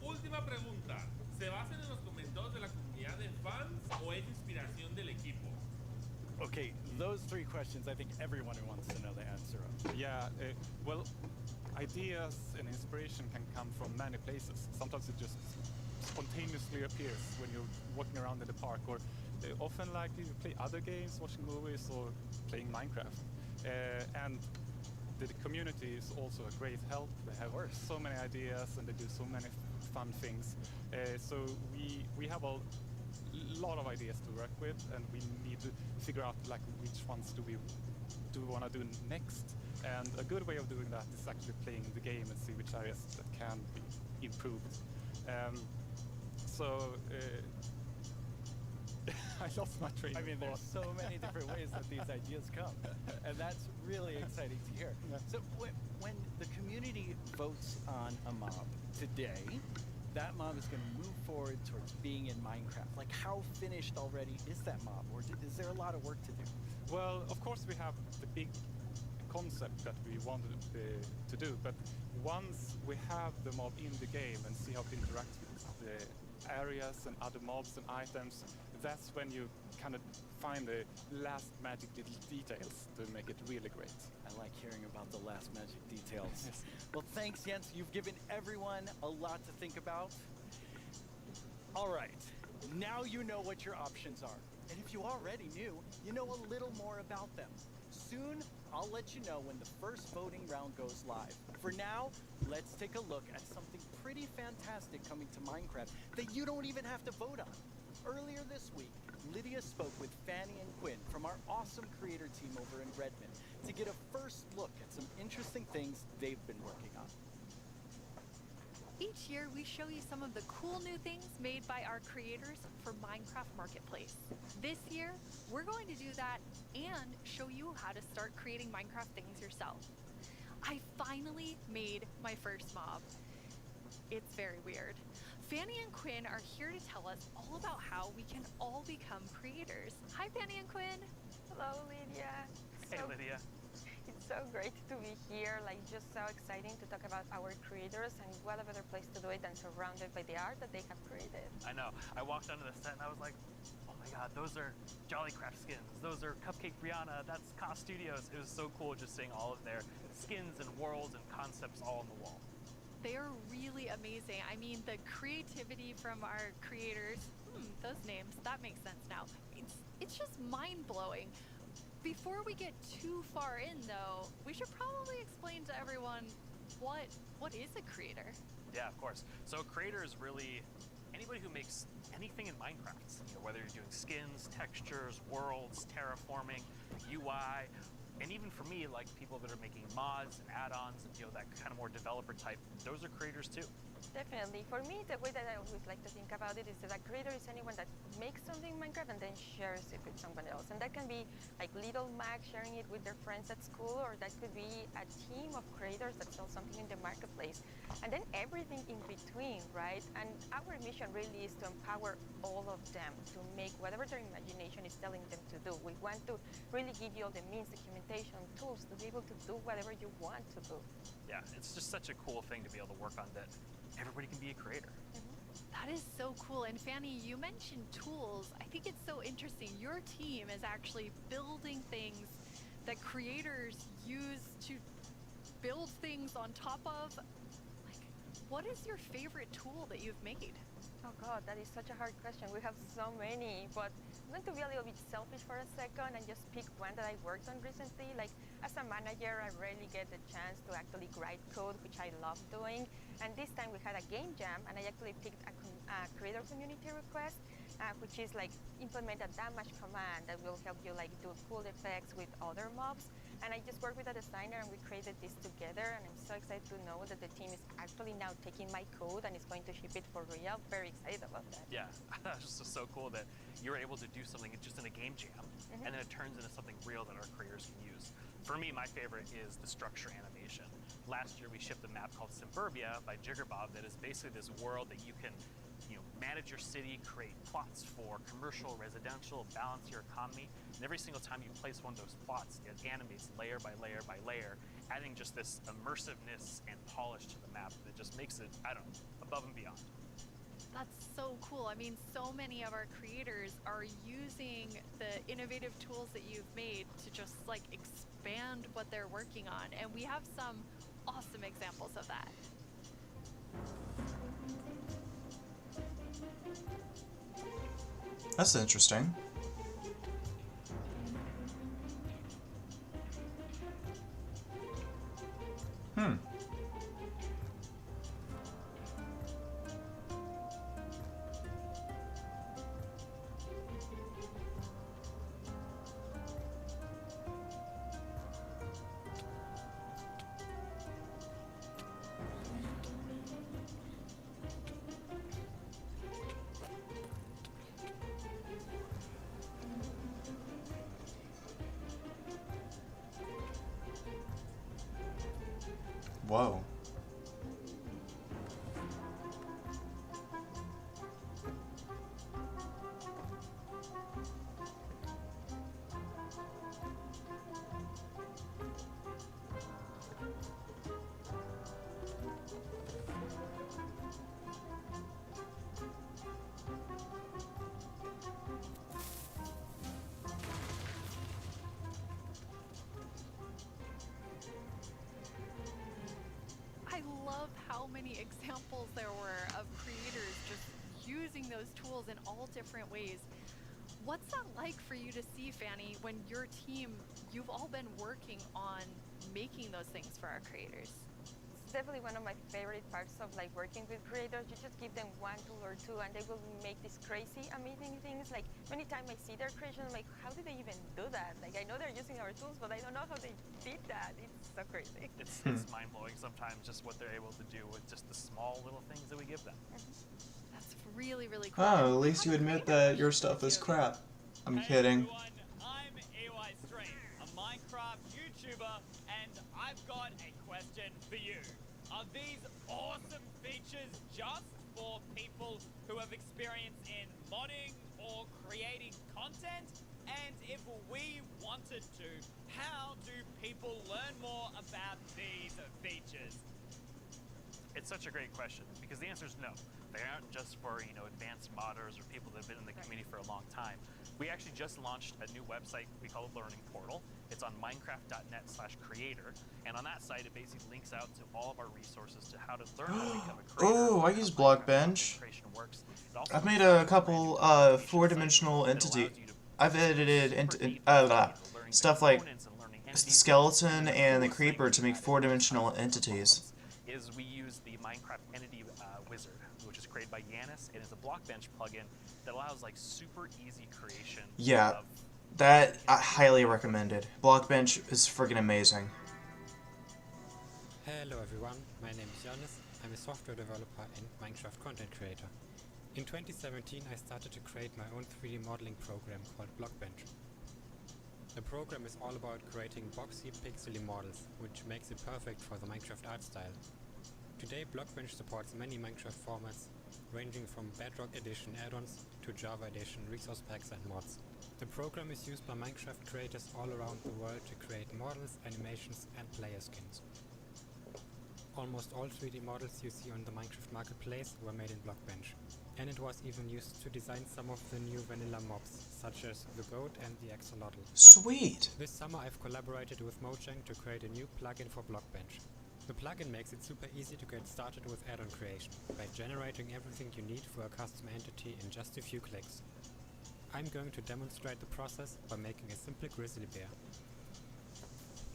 Última pregunta, ¿se basan en los comentarios de la comunidad de fans o es inspiración del equipo? Okay, those 3 questions I think everyone wants to know the answer of. Yeah, well, ideas and inspiration can come from many places. Sometimes it just spontaneously appears when you're walking around in the park, or often you play other games, watching movies, or playing Minecraft. And the community is also a great help. They have so many ideas and they do so many fun things. So we have a lot of ideas to work with, and we need to figure out which ones do we want to do next. And a good way of doing that is actually playing the game and see which areas that can be improved. So I lost my train. I mean, there's so many different ways that these ideas come, and that's really exciting to hear. Yeah. So when the community votes on a mob today, that mob is going to move forward towards being in Minecraft. How finished already is that mob, or is there a lot of work to do? Well, of course we have the big concept that we wanted to do, but once we have the mob in the game and see how it interacts with the areas and other mobs and items, that's when you kind of find the last magic little details to make it really great. I like hearing about the last magic details. Yes. Well, thanks, Jens. You've given everyone a lot to think about. All right, now you know what your options are. And if you already knew, you know a little more about them. Soon, I'll let you know when the first voting round goes live. For now, let's take a look at something pretty fantastic coming to Minecraft that you don't even have to vote on. Earlier this week, Lydia spoke with Fanny and Quinn from our awesome creator team over in Redmond to get a first look at some interesting things they've been working on. Each year, we show you some of the cool new things made by our creators for Minecraft Marketplace. This year, we're going to do that and show you how to start creating Minecraft things yourself. I finally made my first mob. It's very weird. Fanny and Quinn are here to tell us all about how we can all become creators. Hi, Fanny and Quinn. Hello, Lydia. Hey, Lydia. It's so great to be here, like just so exciting to talk about our creators, and what a better place to do it than surrounded by the art that they have created. I know. I walked onto the set and I was like, oh my god, those are Jollycraft skins. Those are Cupcake Brianna. That's Ka Studios. It was so cool just seeing all of their skins and worlds and concepts all on the wall. They are really amazing. I mean, the creativity from our creators, those names, that makes sense now. It's just mind-blowing. Before we get too far in, though, we should probably explain to everyone what is a creator? Yeah, of course. So a creator is really anybody who makes anything in Minecraft. You know, whether you're doing skins, textures, worlds, terraforming, UI, and even for me, like people that are making mods and add-ons, you know, that kind of more developer type, those are creators too. Definitely. For me, the way that I always like to think about it is that a creator is anyone that makes something in Minecraft and then shares it with someone else. And that can be like little Mac sharing it with their friends at school, or that could be a team of creators that sell something in the marketplace. And then everything in between, right? And our mission really is to empower all of them to make whatever their imagination is telling them to do. We want to really give you all the means, documentation, tools to be able to do whatever you want to do. Yeah, it's just such a cool thing to be able to work on that everybody can be a creator. That is so cool. And Fanny, you mentioned tools. I think it's so interesting. Your team is actually building things that creators use to build things on top of. Like, what is your favorite tool that you've made? Oh God, that is such a hard question. We have so many, but I'm going to be a little bit selfish for a second and just pick one that I worked on recently. Like, as a manager, I rarely get the chance to actually write code, which I love doing. And this time we had a game jam, and I actually picked a creator community request, which is like implement a damage command that will help you like do cool effects with other mobs. And I just worked with a designer and we created this together, and I'm so excited to know that the team is actually now taking my code and is going to ship it for real. Very excited about that. Yeah, that's just so cool that you're able to do something just in a game jam, and then it turns into something real that our creators can use. For me, my favorite is the structure animation. Last year we shipped a map called Suburbia by Jiggerbob that is basically this world that you can manage your city, create plots for commercial, residential, balance your economy. And every single time you place one of those plots, it animates layer by layer by layer, adding just this immersiveness and polish to the map that just makes it, I don't know, above and beyond. That's so cool. I mean, so many of our creators are using the innovative tools that you've made to just like expand what they're working on. And we have some awesome examples of that. That's interesting. Whoa. I love how many examples there were of creators just using those tools in all different ways. What's that like for you to see, Fanny, when your team, you've all been working on making those things for our creators? It's definitely one of my favorite parts of like working with creators. You just give them one tool or two and they will make these crazy, amazing things. Like many times I see their creation, I'm like, how do they even do that? Like I know they're using our tools, but I don't know how they did that. It's so crazy. It's mind-blowing sometimes just what they're able to do with just the small little things that we give them. That's really, really cool. Oh, at least you admit that your stuff is crap. I'm kidding. I'm EY Stream, a Minecraft YouTuber, and I've got a question for you. Are these awesome features just for people who have experience in modding or creating content? And if we wanted to, how do people learn more about these features? It's such a great question because the answer is no. They aren't just for, advanced modders or people that have been in the community for a long time. We actually just launched a new website. We call it Learning Portal. It's on minecraft.net/creator. And on that site, it basically links out to all of our resources to how to learn how to become a creator. Oh, I use Blockbench. I've made a couple 4-dimensional entity. I've edited stuff like the skeleton and the creeper to make 4-dimensional entities. Is we use the Minecraft Entity Wizard, which is created by Yanis, and is a Blockbench plugin that allows like super easy creation. Yeah, that I highly recommended. Blockbench is friggin' amazing. Hello everyone, my name is Yanis. I'm a software developer and Minecraft content creator. In 2017 I started to create my own 3D modeling program called Blockbench. The program is all about creating boxy, pixely models, which makes it perfect for the Minecraft art style. Today Blockbench supports many Minecraft formats, ranging from Bedrock Edition add-ons to Java Edition resource packs and mods. The program is used by Minecraft creators all around the world to create models, animations and player skins. Almost all 3D models you see on the Minecraft marketplace were made in Blockbench. And it was even used to design some of the new vanilla mobs, such as the goat and the axolotl. Sweet! This summer I've collaborated with Mojang to create a new plugin for Blockbench. The plugin makes it super easy to get started with add-on creation, by generating everything you need for a custom entity in just a few clicks. I'm going to demonstrate the process by making a simple grizzly bear.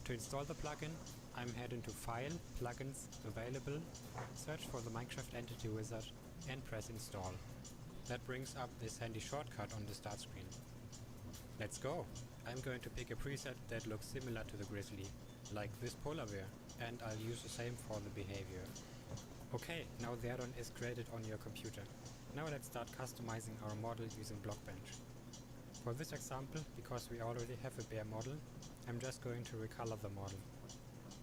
To install the plugin, I'm heading to File, Plugins, Available, search for the Minecraft Entity Wizard, and press Install. That brings up this handy shortcut on the start screen. Let's go! I'm going to pick a preset that looks similar to the grizzly, like this polar bear, and I'll use the same for the behavior. Okay, now the add-on is created on your computer. Now let's start customizing our model using Blockbench. For this example, because we already have a bear model, I'm just going to recolor the model.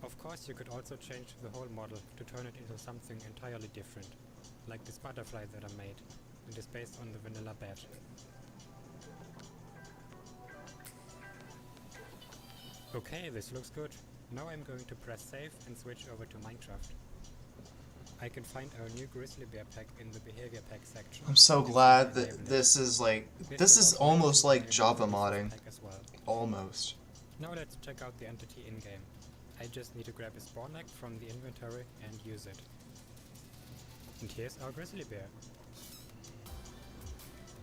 Of course, you could also change the whole model to turn it into something entirely different, like this butterfly that I made. It is based on the vanilla badge. Okay, this looks good. Now I'm going to press save and switch over to Minecraft. I can find our new grizzly bear pack in the behavior pack section. I'm so glad that this is almost like Java modding. Almost. Now let's check out the entity in-game. I just need to grab a spawn egg from the inventory and use it. And here's our grizzly bear.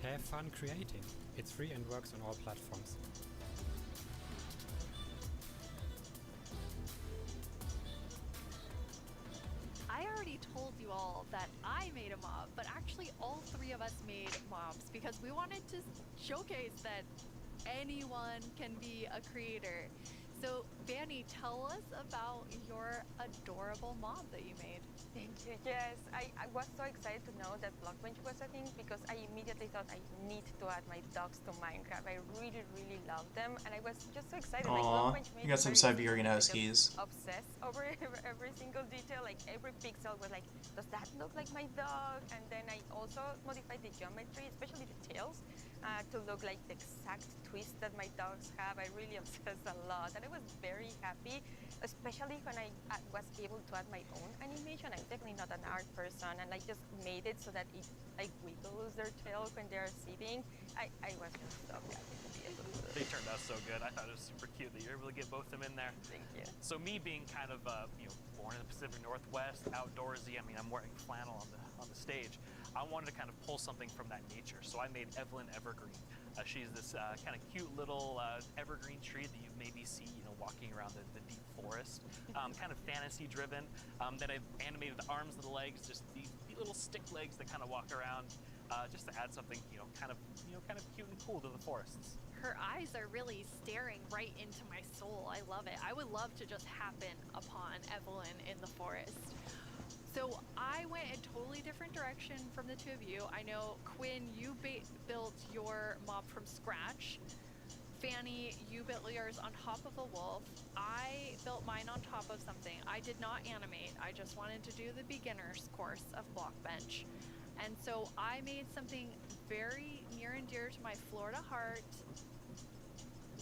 Have fun creating. It's free and works on all platforms. I already told you all that I made a mob, but actually all 3 of us made mobs because we wanted to showcase that anyone can be a creator. So, Vanny, tell us about your adorable mob that you made. Thank you. Yes, I was so excited to know that Blockbench was a thing because I immediately thought I need to add my dogs to Minecraft. I really, really love them, and I was just so excited. Aww, like, Blockbench made you got some very Siberian easy. Huskies. Obsessed over every single detail, like every pixel was like, does that look like my dog? And then I also modified the geometry, especially the tails, to look like the exact twist that my dogs have. I really obsessed a lot, and I was very happy, especially when I was able to add my own animation. I'm definitely not an art person, and I just made it so that it like wiggles their tail when they're sitting. I was just so happy to be able to do it. They turned out so good. I thought it was super cute that you're able to get both of them in there. Thank you. So me being kind of born in the Pacific Northwest, outdoorsy. I mean, I'm wearing flannel on the stage. I wanted to kind of pull something from that nature, so I made Evelyn Evergreen. She's this kind of cute little evergreen tree that you maybe see, walking around the deep forest. Kind of fantasy-driven. Then I've animated the arms and the legs, just these little stick legs that kind of walk around, just to add something, kind of cute and cool to the forests. her eyes are really staring right into my soul. I love it. I would love to just happen upon Evelyn in the forest. So I went a totally different direction from the two of you. I know, Quinn, you built your mob from scratch. Fanny, you built yours on top of a wolf. I built mine on top of something. I did not animate. I just wanted to do the beginner's course of Blockbench. And so I made something very near and dear to my Florida heart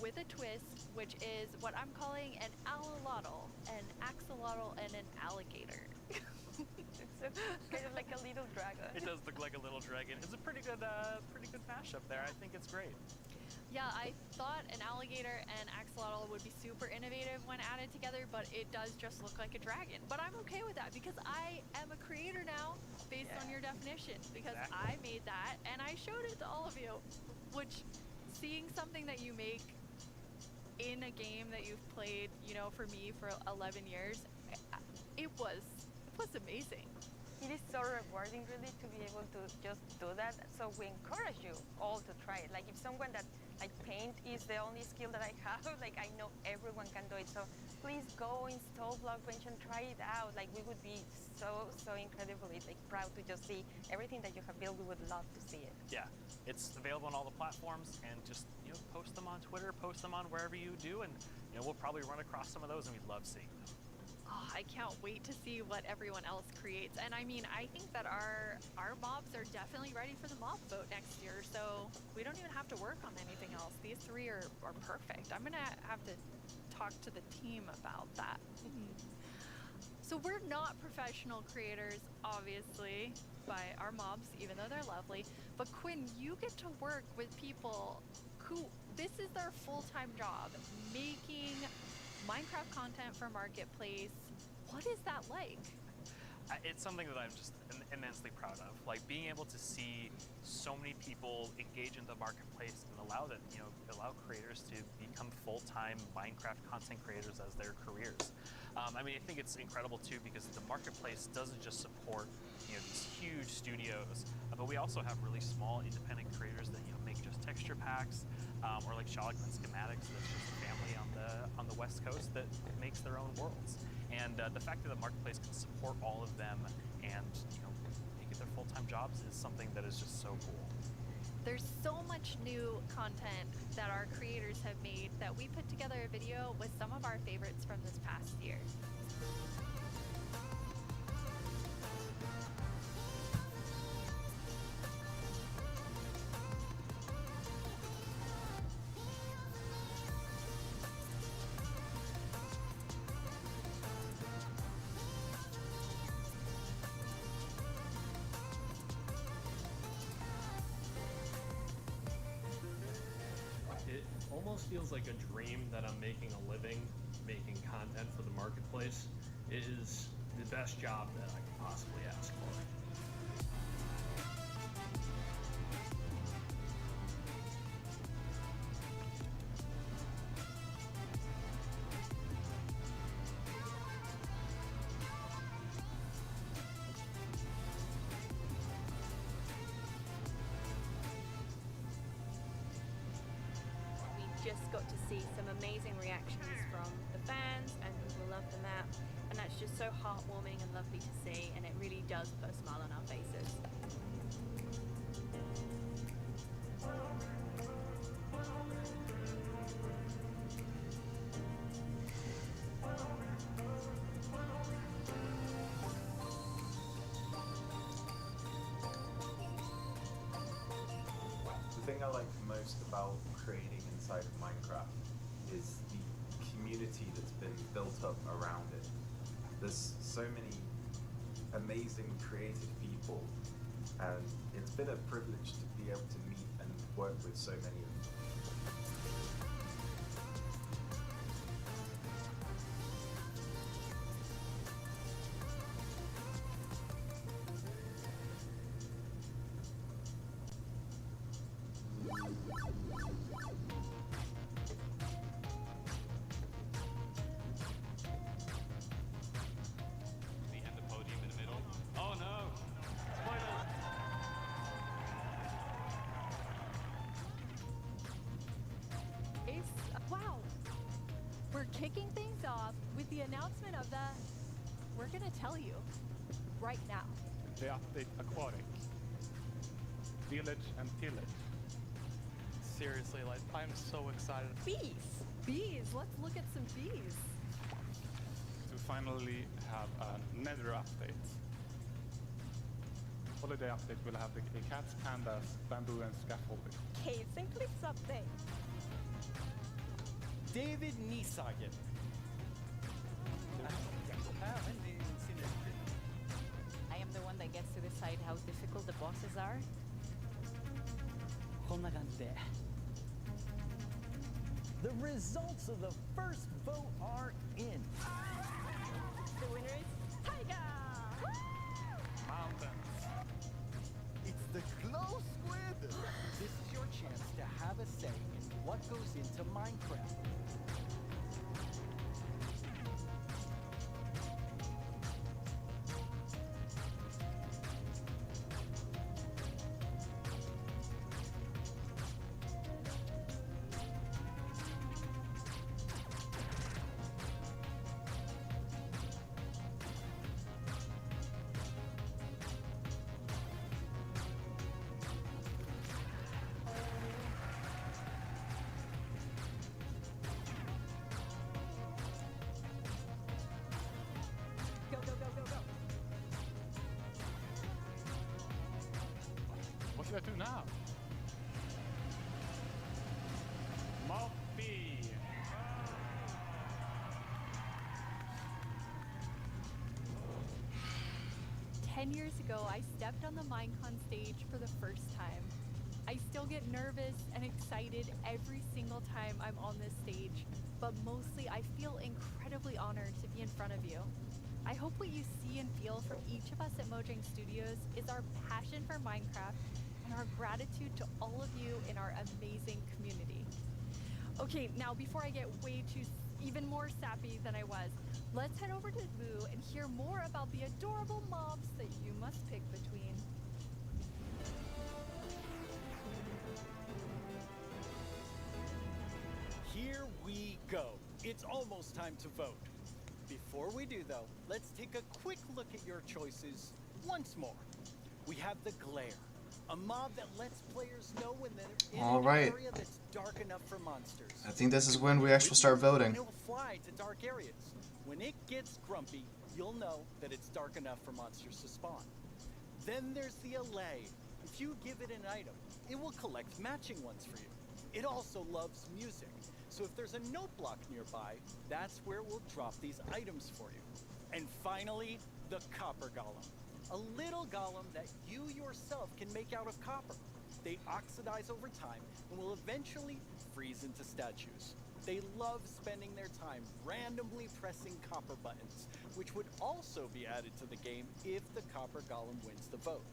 with a twist, which is what I'm calling an axolotl, an axolotl, and an alligator. It's kind of like a little dragon. It does look like a little dragon. It's a pretty good mashup there. I think it's great. Yeah, I thought an alligator and axolotl would be super innovative when added together, but it does just look like a dragon. But I'm okay with that because I am a creator now based on your definition, because I made that and I showed it to all of you, which seeing something that you make in a game that you've played, you know, for me for 11 years, it was amazing. It is so rewarding, really, to be able to just do that. So we encourage you all to try it. Like, if someone that, like, paint is the only skill that I have, like, I know everyone can do it. So please go install Blockbench and try it out. Like, we would be so incredibly, like, proud to just see everything that you have built. We would love to see it. Yeah, it's available on all the platforms, and just, you know, post them on Twitter, post them on wherever you do, and, you know, we'll probably run across some of those, and we'd love seeing them. Oh, I can't wait to see what everyone else creates. And I mean, I think that our mobs are definitely ready for the mob vote next year, so we don't even have to work on anything else. These three are perfect. I'm gonna have to talk to the team about that. So we're not professional creators, obviously, by our mobs, even though they're lovely. But Quinn, you get to work with people who, this is their full-time job, making Minecraft content for Marketplace. What is that like? It's something that I'm just immensely proud of. Like, being able to see so many people engage in the Marketplace and allow creators to become full-time Minecraft content creators as their careers. I mean, I think it's incredible too, because the Marketplace doesn't just support, you know, these huge studios, but we also have really small independent creators that, you know, make just texture packs, or like Shotgun Schematics, that's just a family on the West Coast that makes their own worlds. And the fact that the Marketplace can support all of them and, you know, make it their full-time jobs is something that is just so cool. There's so much new content that our creators have made that we put together a video with some of our favorites from this past year. It almost feels like a dream that I'm making a living making content for the Marketplace. It is the best job that I could possibly ask for. We just got to see some amazing reactions from the fans and people love the map, and that's just so heartwarming and lovely to see, and it really does put a smile on our faces. The thing I like most about creating inside of Minecraft is the community that's been built up around it. There's so many amazing creative people, and it's been a privilege to be able to meet and work with so many of them. We have the podium in the middle. Oh no! Spoilers! kicking things off with the announcement of the... We're gonna tell you right now. The update Aquatic. Village and Tillage. Seriously, like, I'm so excited. Bees! Bees! Let's look at some bees. To finally have a nether update. Holiday update will have the cats, pandas, bamboo and scaffolding. Caves and cliffs update. David Niesagen. I am the one that gets to decide how difficult the bosses are. The results of the first vote are in. The winner is Tiger! Mountains. It's the Glow Squid! This is your chance to have a say in what goes into Minecraft. Go, go, go, go, go. What should I do now? Moppy. 10 years ago, I stepped on the Minecon stage for the first time. I still get nervous and excited every single time I'm on this stage, but mostly I feel incredibly honored to be in front of you. I hope what you see and feel from each of us at Mojang Studios is our passion for Minecraft and our gratitude to all of you in our amazing community. Okay, now before I get way too even more sappy than I was, let's head over to Boo and hear more about the adorable mobs that you must pick between. Here we go. It's almost time to vote. Before we do, though, let's take a quick look at your choices once more. We have the Glare, a mob that lets players know when they're in an area that's dark enough for monsters. I think this is when we actually start voting. And it will fly to dark areas. When it gets grumpy, you'll know that it's dark enough for monsters to spawn. Then there's the Allay. If you give it an item, it will collect matching ones for you. It also loves music. So if there's a note block nearby, that's where we'll drop these items for you. And finally, the Copper Golem. A little golem that you yourself can make out of copper. They oxidize over time and will eventually freeze into statues. They love spending their time randomly pressing copper buttons, which would also be added to the game if the Copper Golem wins the vote.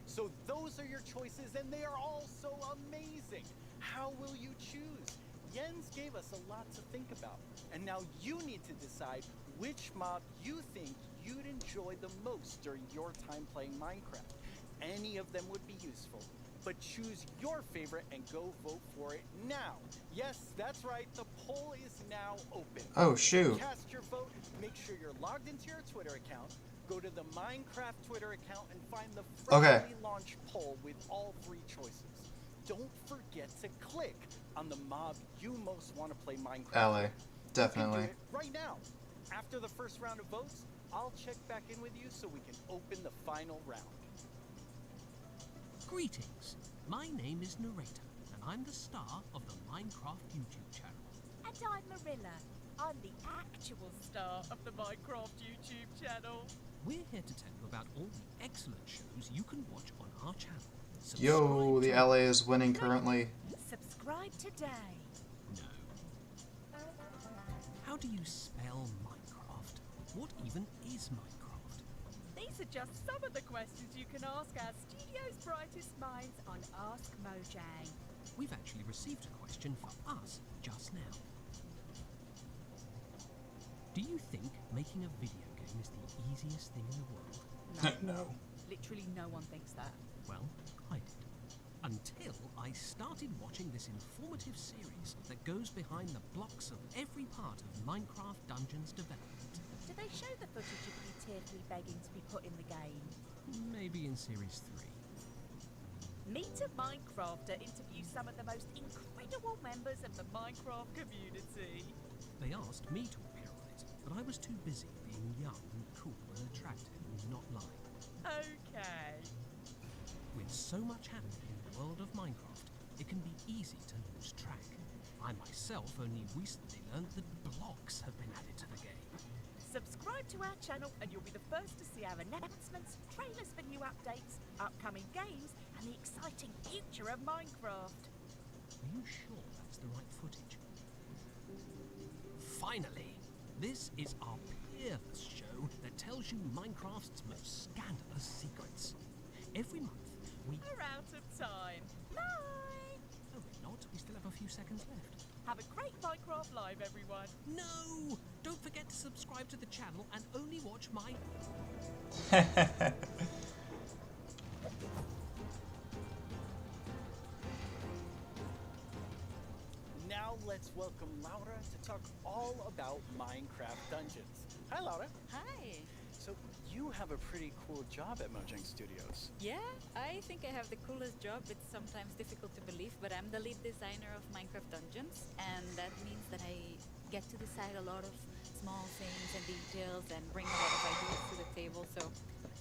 So those are your choices, and they are all so amazing. How will you choose? Jens gave us a lot to think about, and now you need to decide which mob you think you'd enjoy the most during your time playing Minecraft. Any of them would be useful, but choose your favorite and go vote for it now. Yes, that's right, the poll is now open. Oh, shoot. Cast your vote, make sure you're logged into your Twitter account, go to the Minecraft Twitter account and find the freshly launched poll with all 3 choices. Don't forget to click on the mob you most want to play Minecraft. LA, definitely. You can do it right now. After the first round of votes, I'll check back in with you so we can open the final round. Greetings. My name is Narrator, and I'm the star of the Minecraft YouTube channel. And I'm Marilla. I'm the actual star of the Minecraft YouTube channel. We're here to tell you about all the excellent shows you can watch on our channel. Yo, the LA is winning currently. Subscribe today. No. How do you spell Minecraft? What even is Minecraft? These are just some of the questions you can ask our studio's brightest minds on Ask Mojang. We've actually received a question for us just now. Do you think making a video game is the easiest thing in the world? No. Literally no one thinks that. Well, I did. Until I started watching this informative series that goes behind the blocks of every part of Minecraft Dungeons development. Do they show the footage of you tearfully begging to be put in the game? Maybe in Series 3. Meet a Minecrafter interview some of the most incredible members of the Minecraft community. They asked me to appear on it, but I was too busy being young and cool and attractive and not lying. Okay. With so much happening in the world of Minecraft, it can be easy to lose track. I myself only recently learned that blocks have been added to the game. Subscribe to our channel and you'll be the first to see our announcements, trailers for new updates, upcoming games, and the exciting future of Minecraft. Are you sure that's the right footage? Finally! This is our peerless show that tells you Minecraft's most scandalous secrets. Every month, We're out of time. Bye! No, we're not. We still have a few seconds left. Have a great Minecraft Live, everyone. No! Don't forget to subscribe to the channel and only watch my... Now let's welcome Laura to talk all about Minecraft Dungeons. Hi, Laura. Hi. So you have a pretty cool job at Mojang Studios. Yeah, I think I have the coolest job. It's sometimes difficult to believe, but I'm the lead designer of Minecraft Dungeons, and that means that I get to decide a lot of small things and details and bring a lot of ideas to the table, so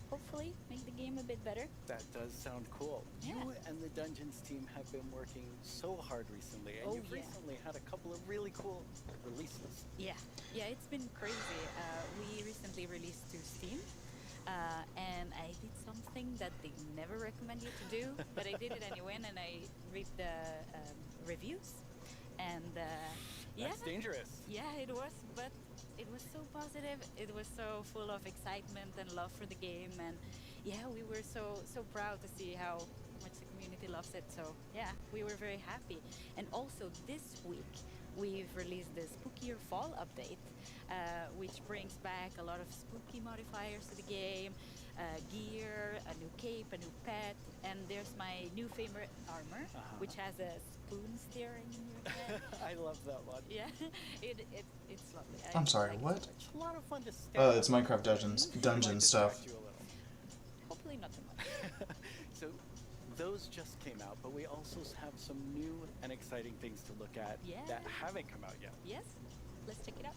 hopefully make the game a bit better. That does sound cool. Yeah. You and the Dungeons team have been working so hard recently, and Oh, you've yeah. recently had a couple of really cool releases. Yeah, it's been crazy. We recently released to Steam, and I did something that they never recommend you to do, but I did it anyway, and I read the reviews, and yeah. That's dangerous. Yeah, it was, but it was so positive. It was so full of excitement and love for the game, and yeah, we were so proud to see how much the community loves it. So yeah, we were very happy. And also this week we've released the Spookier Fall update, which brings back a lot of spooky modifiers to the game, gear, a new cape, a new pet, and there's my new favorite armor, which has a spoon steering in your head. I love that one. Yeah, it's lovely. I'm sorry, what? It's a lot of fun to stay. Oh, it's Minecraft dungeon stuff. Hopefully not too much. So those just came out, but we also have some new and exciting things to look at Yeah. that haven't come out yet. Yes, let's check it out.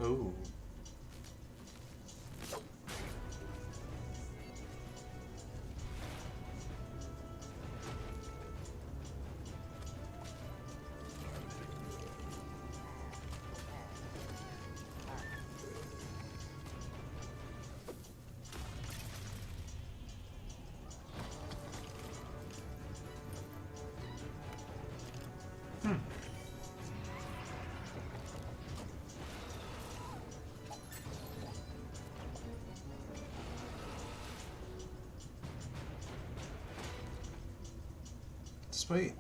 Ooh. Sweet.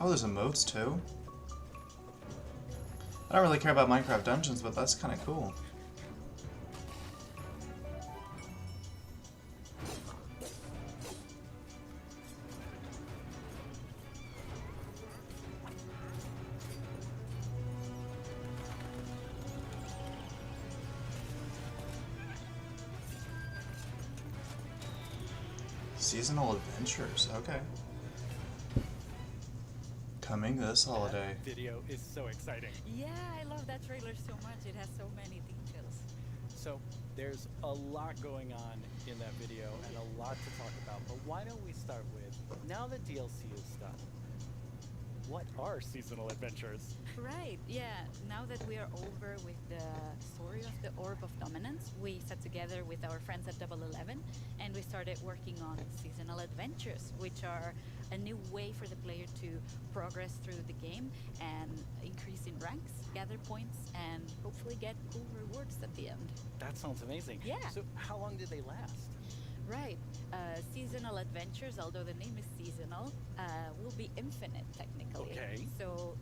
Oh, there's emotes too? I don't really care about Minecraft Dungeons, but that's kind of cool. Seasonal adventures, okay. Coming this holiday. That video is so exciting. Yeah, I love that trailer so much. It has so many details. So there's a lot going on in that video and a lot to talk about, but why don't we start with, now that DLC is done, what are seasonal adventures? Right, yeah. Now that we are over with the story of the Orb of Dominance, we sat together with our friends at Double 11 and we started working on seasonal adventures, which are a new way for the player to progress through the game and increase in ranks, gather points, and hopefully get cool rewards at the end. That sounds amazing. Yeah. So how long did they last? Right. Seasonal adventures, although the name is seasonal, will be infinite technically. Okay. So,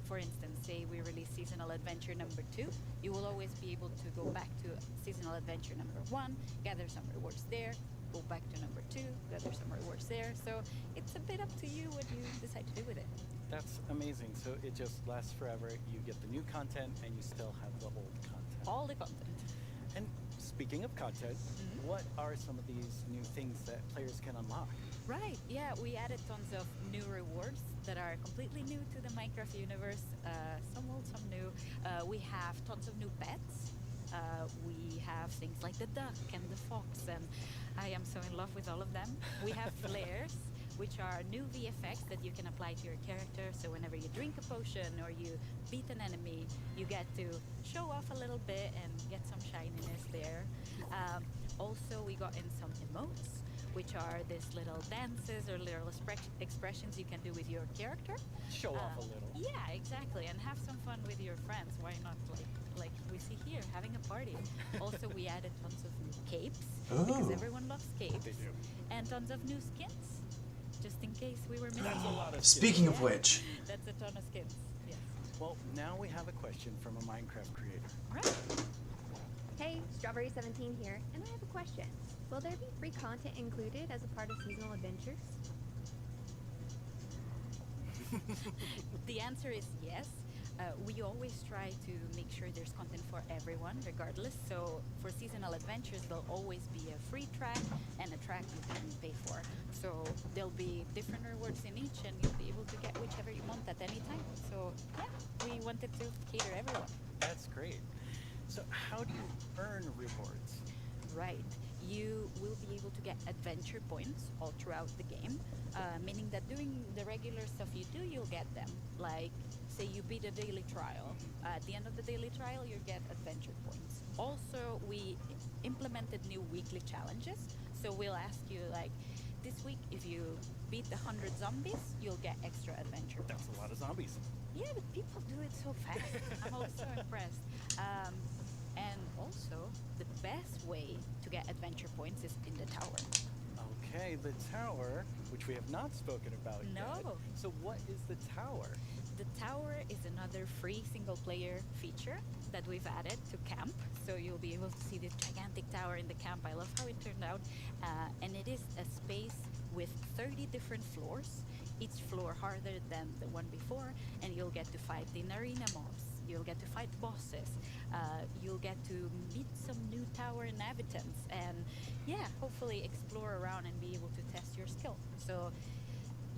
for instance, say we release seasonal adventure number 2, you will always be able to go back to seasonal adventure number 1, gather some rewards there, go back to number 2, gather some rewards there. So it's a bit up to you what you decide to do with it. That's amazing. So it just lasts forever. You get the new content and you still have the old content. All the content. And speaking of content, what are some of these new things that players can unlock? Right, yeah, we added tons of new rewards that are completely new to the Minecraft universe, some old, some new. We have tons of new pets. We have things like the duck and the fox, and I am so in love with all of them. We have flares, which are new VFX that you can apply to your character, so whenever you drink a potion or you beat an enemy, you get to show off a little bit and get some shininess there. Also, we got in some emotes, which are these little dances or little expressions you can do with your character. Show off a little. Yeah, exactly, and have some fun with your friends. Why not, like we see here, having a party. Also, we added tons of new capes, because everyone loves capes. They do. And tons of new skins, just in case we were missing That's a lot of Speaking skins. of which, That's a ton of skins, yes. Well, now we have a question from a Minecraft creator. Right. Hey, Strawberry17 here, and I have a question. Will there be free content included as a part of seasonal adventures? The answer is yes. We always try to make sure there's content for everyone, regardless. So for seasonal adventures, there'll always be a free track and a track you can pay for. So there'll be different rewards in each, and you'll be able to get whichever you want at any time. So yeah, we wanted to cater everyone. That's great. So how do you earn rewards? Right. You will be able to get adventure points all throughout the game, meaning that doing the regular stuff you do, you'll get them. Like, say you beat a daily trial. At the end of the daily trial, you get adventure points. Also, we implemented new weekly challenges. So we'll ask you, like, this week, if you beat 100 zombies, you'll get extra adventure points. That's a lot of zombies. Yeah, but people do it so fast. I'm also impressed. And also, the best way to get adventure points is in the tower. Okay, the tower, which we have not spoken about yet. No. So what is the tower? The tower is another free single-player feature that we've added to camp. So you'll be able to see this gigantic tower in the camp. I love how it turned out. And it is a space with 30 different floors, each floor harder than the one before, and you'll get to fight in arena mobs. You'll get to fight bosses. You'll get to meet some new tower inhabitants, and yeah, hopefully explore around and be able to test your skill. So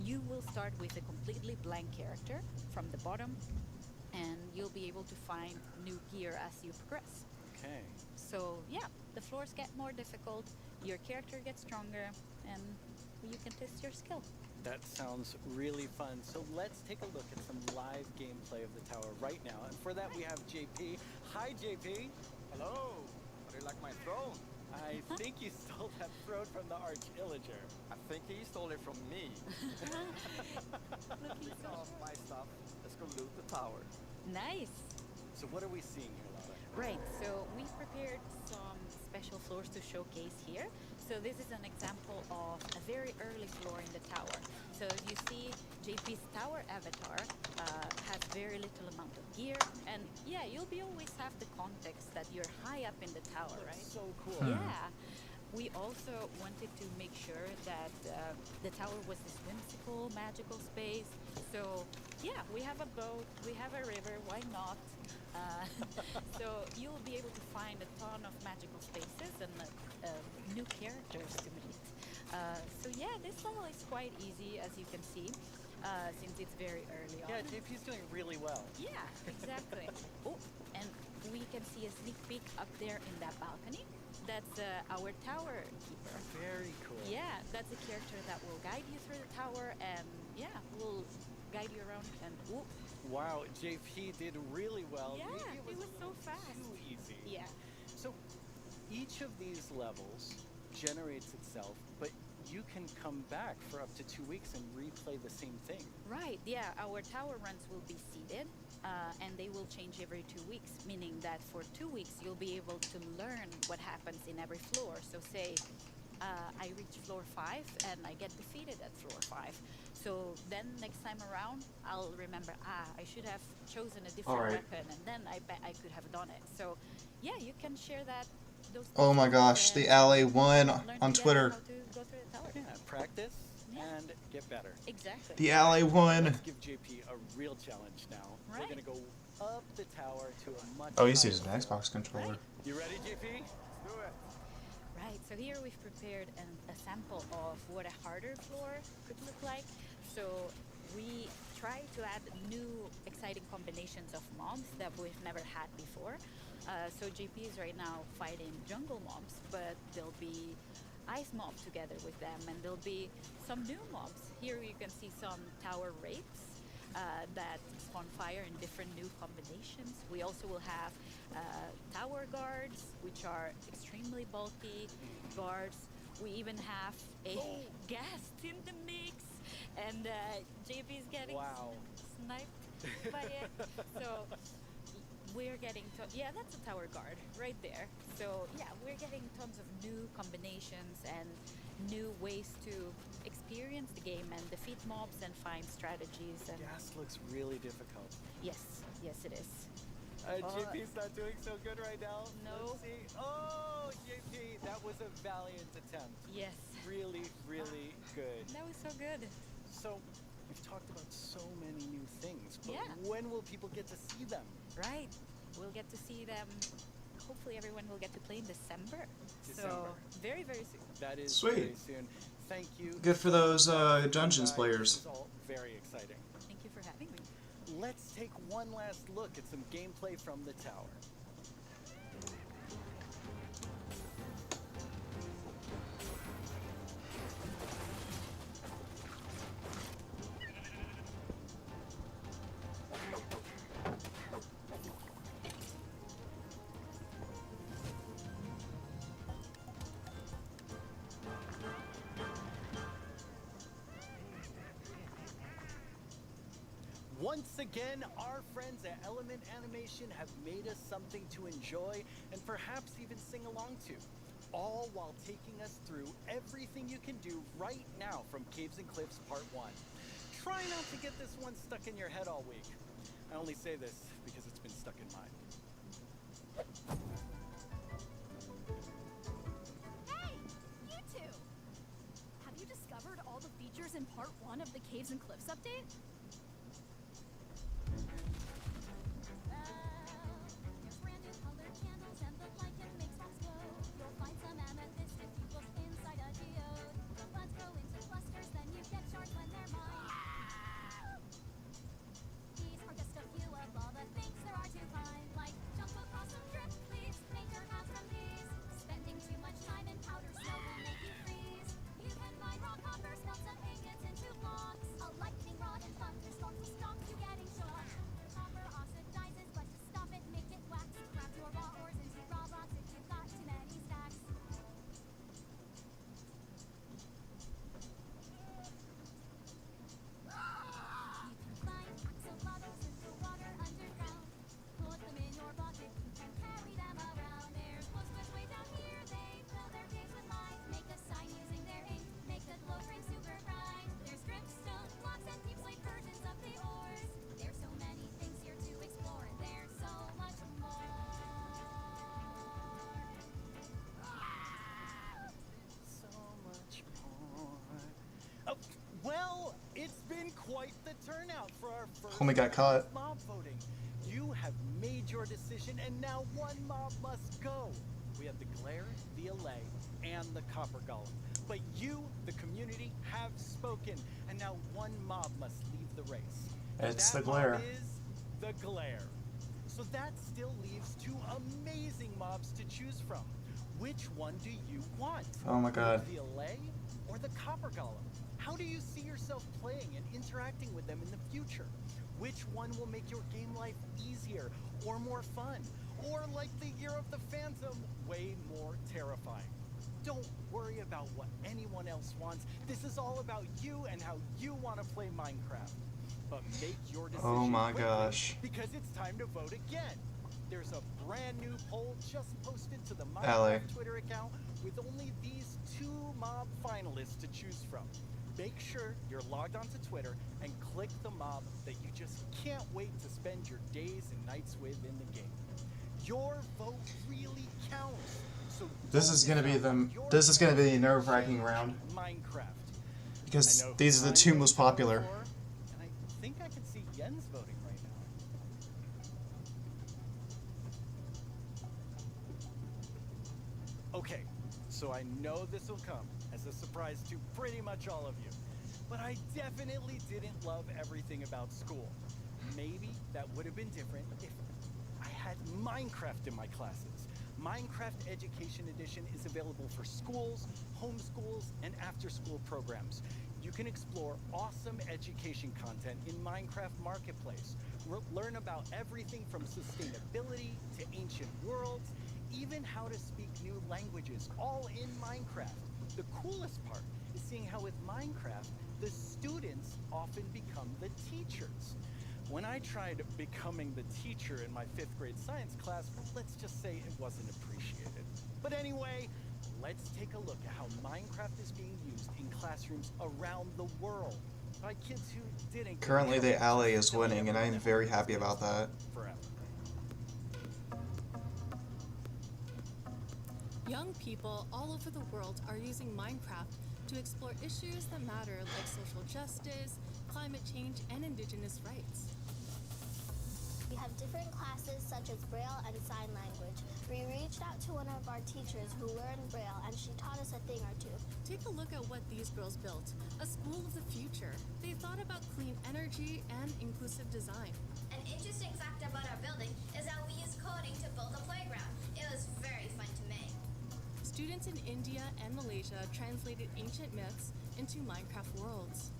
you will start with a completely blank character from the bottom, and you'll be able to find new gear as you progress. Okay. So yeah, the floors get more difficult, your character gets stronger, and you can test your skill. That sounds really fun. So let's take a look at some live gameplay of the tower right now. And for that, we have JP. Hi, JP. Hello. How do you like my throne? I think you stole that throne from the Arch-Illager. I think he stole it from me. Looking Speaking of my stuff, let's go loot the tower. Nice. So what are we seeing here, Laura? Right, so we prepared some special floors to showcase here. So this is an example of a very early floor in the tower. So if you see JP's tower avatar has very little amount of gear, and yeah, you'll be always have the context that you're high up in the tower, right? So cool. Yeah. We also wanted to make sure that the tower was this whimsical, magical space. So yeah, we have a boat, we have a river, why not? So you'll be able to find a ton of magical spaces and new characters to meet. So yeah, this level is quite easy, as you can see, since it's very early on. Yeah, JP's doing really well. Yeah, exactly. Oh, and we can see a sneak peek up there in that balcony. That's our tower keeper. Very cool. Yeah, that's a character that will guide you through the tower, and yeah, will guide you around and whoop. Wow, JP did really well. Yeah, Maybe it was a so little fast. Too easy. Yeah. So each of these levels generates itself, but you can come back for up to 2 weeks and replay the same thing. Right, yeah, our tower runs will be seeded, and they will change every 2 weeks, meaning that for 2 weeks you'll be able to learn what happens in every floor. So say I reach floor 5 and I get defeated at floor 5. So then next time around, I'll remember, I should have chosen a different weapon, and then I bet I could have done it. So yeah, you can share that. Oh my gosh, the Alley won on Twitter. Yeah, practice and get better. Exactly. The Alley won. Let's give JP a real challenge now. Right. We're going to go up the tower to a much Oh, he's higher using an floor. Xbox controller. You ready, JP? Do it. Right, so here we've prepared a sample of what a harder floor could look like. So we try to add new exciting combinations of mobs that we've never had before. So JP is right now fighting jungle mobs, but there'll be ice mobs together with them, and there'll be some new mobs. Here you can see some tower wraiths that spawn fire in different new combinations. We also will have tower guards, which are extremely bulky guards. We even have a ghast in the mix, and JP is getting sniped by it. So we're getting yeah, that's a tower guard right there. So yeah, we're getting tons of new combinations and new ways to experience the game and defeat mobs and find strategies. And Gas looks really difficult. yes, it is. JP's not doing so good right now. No. Let's see. Oh, JP, that was a valiant attempt. Yes. Really, really good. That was so good. So, we've talked about so many new things, but Yeah. when will people get to see them? Right. We'll get to see them. Hopefully everyone will get to play in December. So December. very, very soon. That is Sweet. very soon. Thank you. Good for those Dungeons Guys, players. This is all very exciting. Thank you for having me. Let's take one last look at some gameplay from the tower. Once again, our friends at Element Animation have made us something to enjoy and perhaps even sing along to, all while taking us through everything you can do right now from Caves and Cliffs Part 1. Try not to get this one stuck in your head all week. I only say this because it's been stuck in mine. Hey, you two! Have you discovered all the features in Part 1 of the Caves and Cliffs update? There's brand new colored candles and the light can make sparks glow. You'll find some amethyst if you look inside a geode. The buds grow into clusters, then you get shards when they're mined. These are just a few of all the things there are to find, like jump across some drip leaves, make your house from these. Spending too much time in powder snow will make you freeze. You can mine raw copper, smelt some ingots into blocks. A lightning rod and thunderstorm will stop you getting shocked. Copper oxidizes, but to stop it, make it wax. Craft your raw ores into raw rocks if you've got too many stacks. You can find axolotls in the water underground. Put them in your bucket, you can carry them around. There's posters way down here, they fill their caves with lines. Make a sign using their ink, make the glow frame super bright. There's dripstone blocks and deep slate versions of the ores. There's so many things here to explore, and there's so much more. So much more. Oh, well, it's been quite the turnout for our first Homie got caught. mob voting. You have made your decision, and now one mob must go. We have the Glare, the Allay, and the Copper Golem. But you, the community, have spoken, and now one mob must leave the race. It's That the Glare. mob is the Glare. So that still leaves two amazing mobs to choose from. Which one do you want? Oh my God. The Allay or the Copper Golem? How do you see yourself playing and interacting with them in the future? Which one will make your game life easier or more fun? Or like the Year of the Phantom, way more terrifying? Don't worry about what anyone else wants. This is all about you and how you want to play Minecraft. But make your decision Oh my quickly, gosh. because it's time to vote again. There's a brand new poll just posted to the Ally. Minecraft Twitter account with only these 2 mob finalists to choose from. Make sure you're logged onto Twitter and click the mob that you just can't wait to spend your days and nights with in the game. Your vote really counts. So This is gonna be the nerve-wracking round Minecraft. because these are the 2 most popular. And I think I can see Jens voting right now. Okay, so I know this will come as a surprise to pretty much all of you, but I definitely didn't love everything about school. Maybe that would have been different if I had Minecraft in my classes. Minecraft Education Edition is available for schools, homeschools, and after-school programs. You can explore awesome education content in Minecraft Marketplace. Learn about everything from sustainability to ancient worlds, even how to speak new languages, all in Minecraft. The coolest part is seeing how with Minecraft, the students often become the teachers. When I tried becoming the teacher in my 5th grade science class, let's just say it wasn't appreciated. But anyway, let's take a look at how Minecraft is being used in classrooms around the world by kids who didn't. Currently, the Ally is winning, and I am very happy about that. Forever. Young people all over the world are using Minecraft to explore issues that matter like social justice, climate change, and indigenous rights. We have different classes such as Braille and Sign Language. We reached out to one of our teachers who learned Braille and she taught us a thing or two. Take a look at what these girls built, a school of the future. They thought about clean energy and inclusive design. An interesting fact about our building is that we used coding to build a playground. It was very fun to make. Students in India and Malaysia translated ancient myths into Minecraft worlds.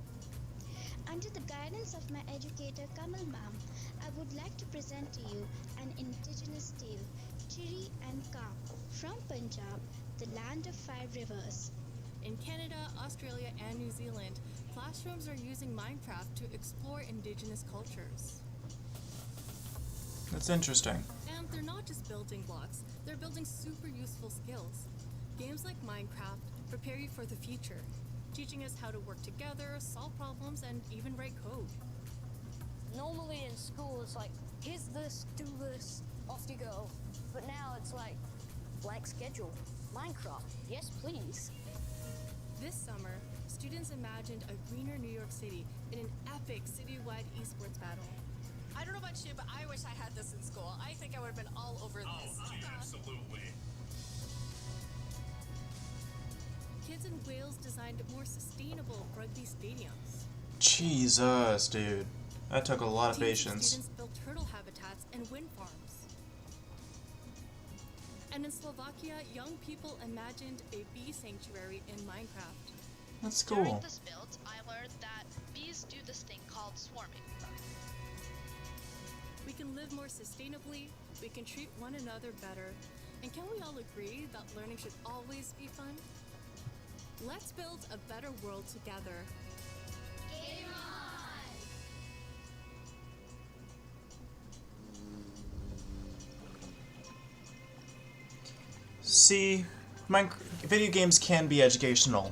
Under the guidance of my educator Kamal Ma'am, I would like to present to you an indigenous tale, Chiri and Ka, from Punjab, the land of 5 rivers. In Canada, Australia, and New Zealand, classrooms are using Minecraft to explore indigenous cultures. That's interesting. And they're not just building blocks, they're building super useful skills. Games like Minecraft prepare you for the future, teaching us how to work together, solve problems, and even write code. Normally in school it's like, here's this, do this, off you go. But now it's like, blank schedule, Minecraft, yes please. This summer, students imagined a greener New York City in an epic citywide esports battle. I don't know about you, but I wish I had this in school. I think I would have been all over this. Absolutely. Kids in Wales designed more sustainable rugby stadiums. Jesus, dude. That took a lot of Teams patience. Students built turtle habitats and wind farms. And in Slovakia, young people imagined a bee sanctuary in Minecraft. That's During cool. this build, I learned that bees do this thing called swarming. We can live more sustainably, we can treat one another better, and can we all agree that learning should always be fun? Let's build a better world together. Game on! See, video games can be educational.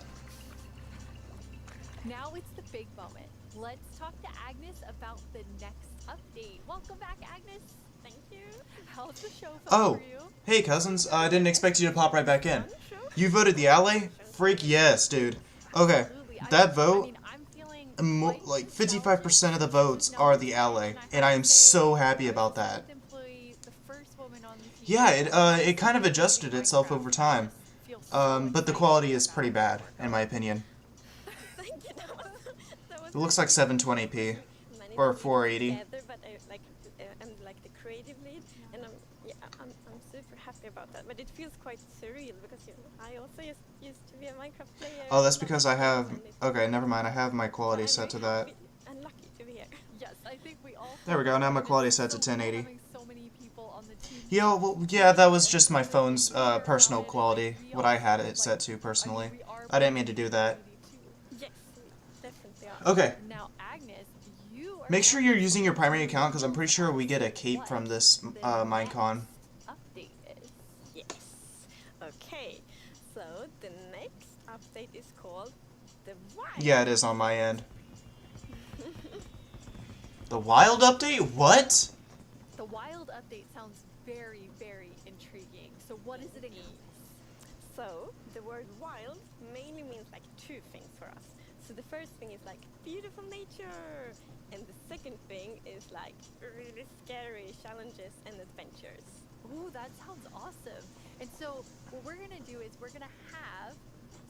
Now it's the big moment. Let's talk to Agnes about the next update. Welcome back, Agnes. Thank you. How's the show felt Oh, for you? hey cousins, I didn't expect you to pop right back in. You voted the Ally? Freak yes, dude. Okay, that vote, like 55% of the votes are the Ally, and I am so happy about that. Yeah, it kind of adjusted itself over time, but the quality is pretty bad, in my opinion. It looks like 720p, or 480. But I'm like the creative lead, and I'm super happy about that. But it feels quite surreal because I also used to be a Minecraft player. Oh, that's because I have... Okay, never mind. I have my quality set to that. And lucky to be here. Yes, I think we all. There we go. Now my quality set to 1080. Having so many people on the team. Yeah, well, yeah, that was just my phone's personal quality. What I had it set to personally. I didn't mean to do that. Yes, definitely are. Okay. Now, Agnes, you are Make sure you're using your primary account because I'm pretty sure we get a cape from this Minecon. update is. Yes. Okay. So the next update is called the Wild. Yeah, it is on my end. The Wild update? What? The Wild update sounds very, very intriguing. So what is it again? So the word wild mainly means like two things for us. So the first thing is like beautiful nature, and the second thing is like really scary challenges and adventures. Ooh, that sounds awesome. And so what we're gonna do is we're gonna have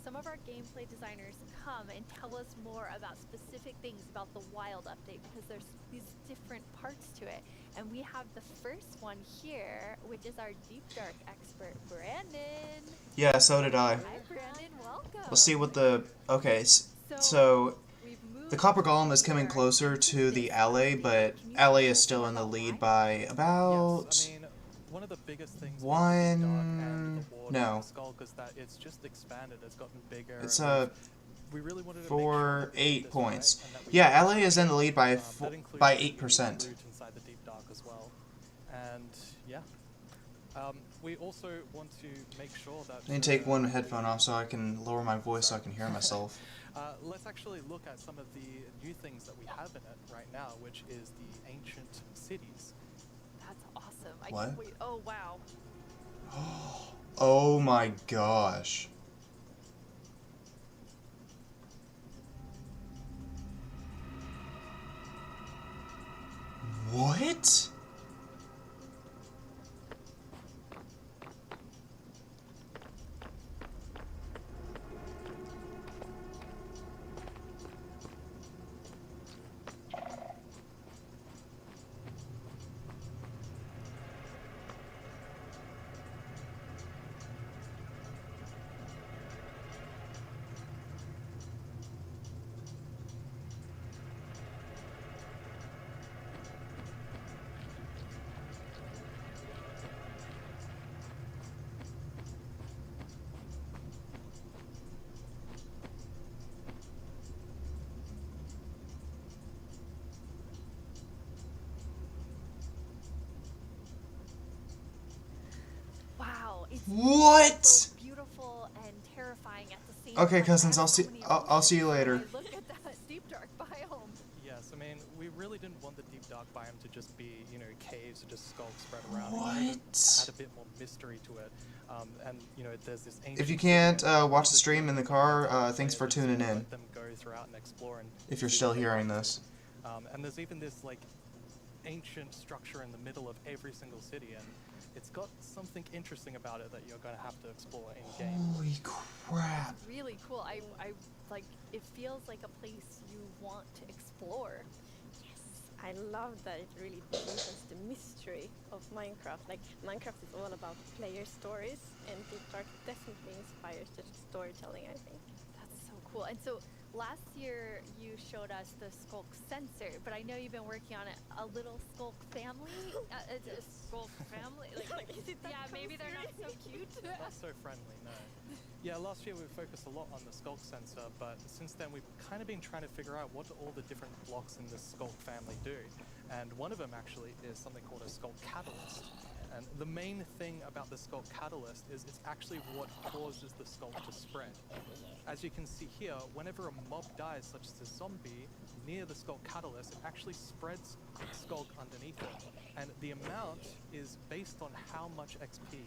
some of our gameplay designers come and tell us more about specific things about the Wild update because there's these different parts to it. And we have the first one here, which is our Deep Dark expert, Brandon. Yeah, so did I. Hi, Brandon. Welcome. We'll see what the... Okay, so the Copper Golem is coming closer to the alley, but alley is still in the lead by about... Yes, I mean, one of the biggest things No. Skulk is that it's just expanded, it's gotten bigger. It's we really wanted to for 8 points. Yeah, LA is in the lead by 8%. Inside the Deep Dark as well. And yeah. We also want to make sure that I need to take one headphone off so I can lower my voice so I can hear myself. Let's actually look at some of the new things that we have in it right now, which is the ancient cities. That's awesome. I What? can't wait. Oh, wow. Oh my gosh. What? Wow. It's What? so beautiful and terrifying at the same Okay, time. cousins, I I'll have see. so many I'll see you later. emotions when I look at that Deep Dark biome. Yes, I mean, we really didn't want the Deep Dark biome to just be, you know, caves or just skulls spread around. We wanted to add a bit more mystery to it. And, you know, there's this ancient... If you can't watch the stream in the car, thanks for tuning in. Let them go throughout and explore and If you're still hearing this. and there's even this, like, ancient structure in the middle of every single city, and it's got something interesting about it that you're going to have to explore in game. Holy crap. It's really cool. I like, it feels like a place you want to explore. Yes, I love that it really deepens the mystery of Minecraft. Like, Minecraft is all about player stories, and Deep Dark definitely inspires the storytelling, I think. That's so cool. And so last year you showed us the Skulk sensor, but I know you've been working on a little Skulk family. It's a Skulk family. Like, yeah, maybe they're not so cute. Not so friendly, no. Yeah, last year we focused a lot on the Skulk sensor, but since then we've kind of been trying to figure out what do all the different blocks in the Skulk family do. And one of them actually is something called a Skulk catalyst. And the main thing about the Skulk catalyst is it's actually what causes the Skulk to spread. As you can see here, whenever a mob dies, such as a zombie, near the Skulk catalyst, it actually spreads Skulk underneath it. And the amount is based on how much XP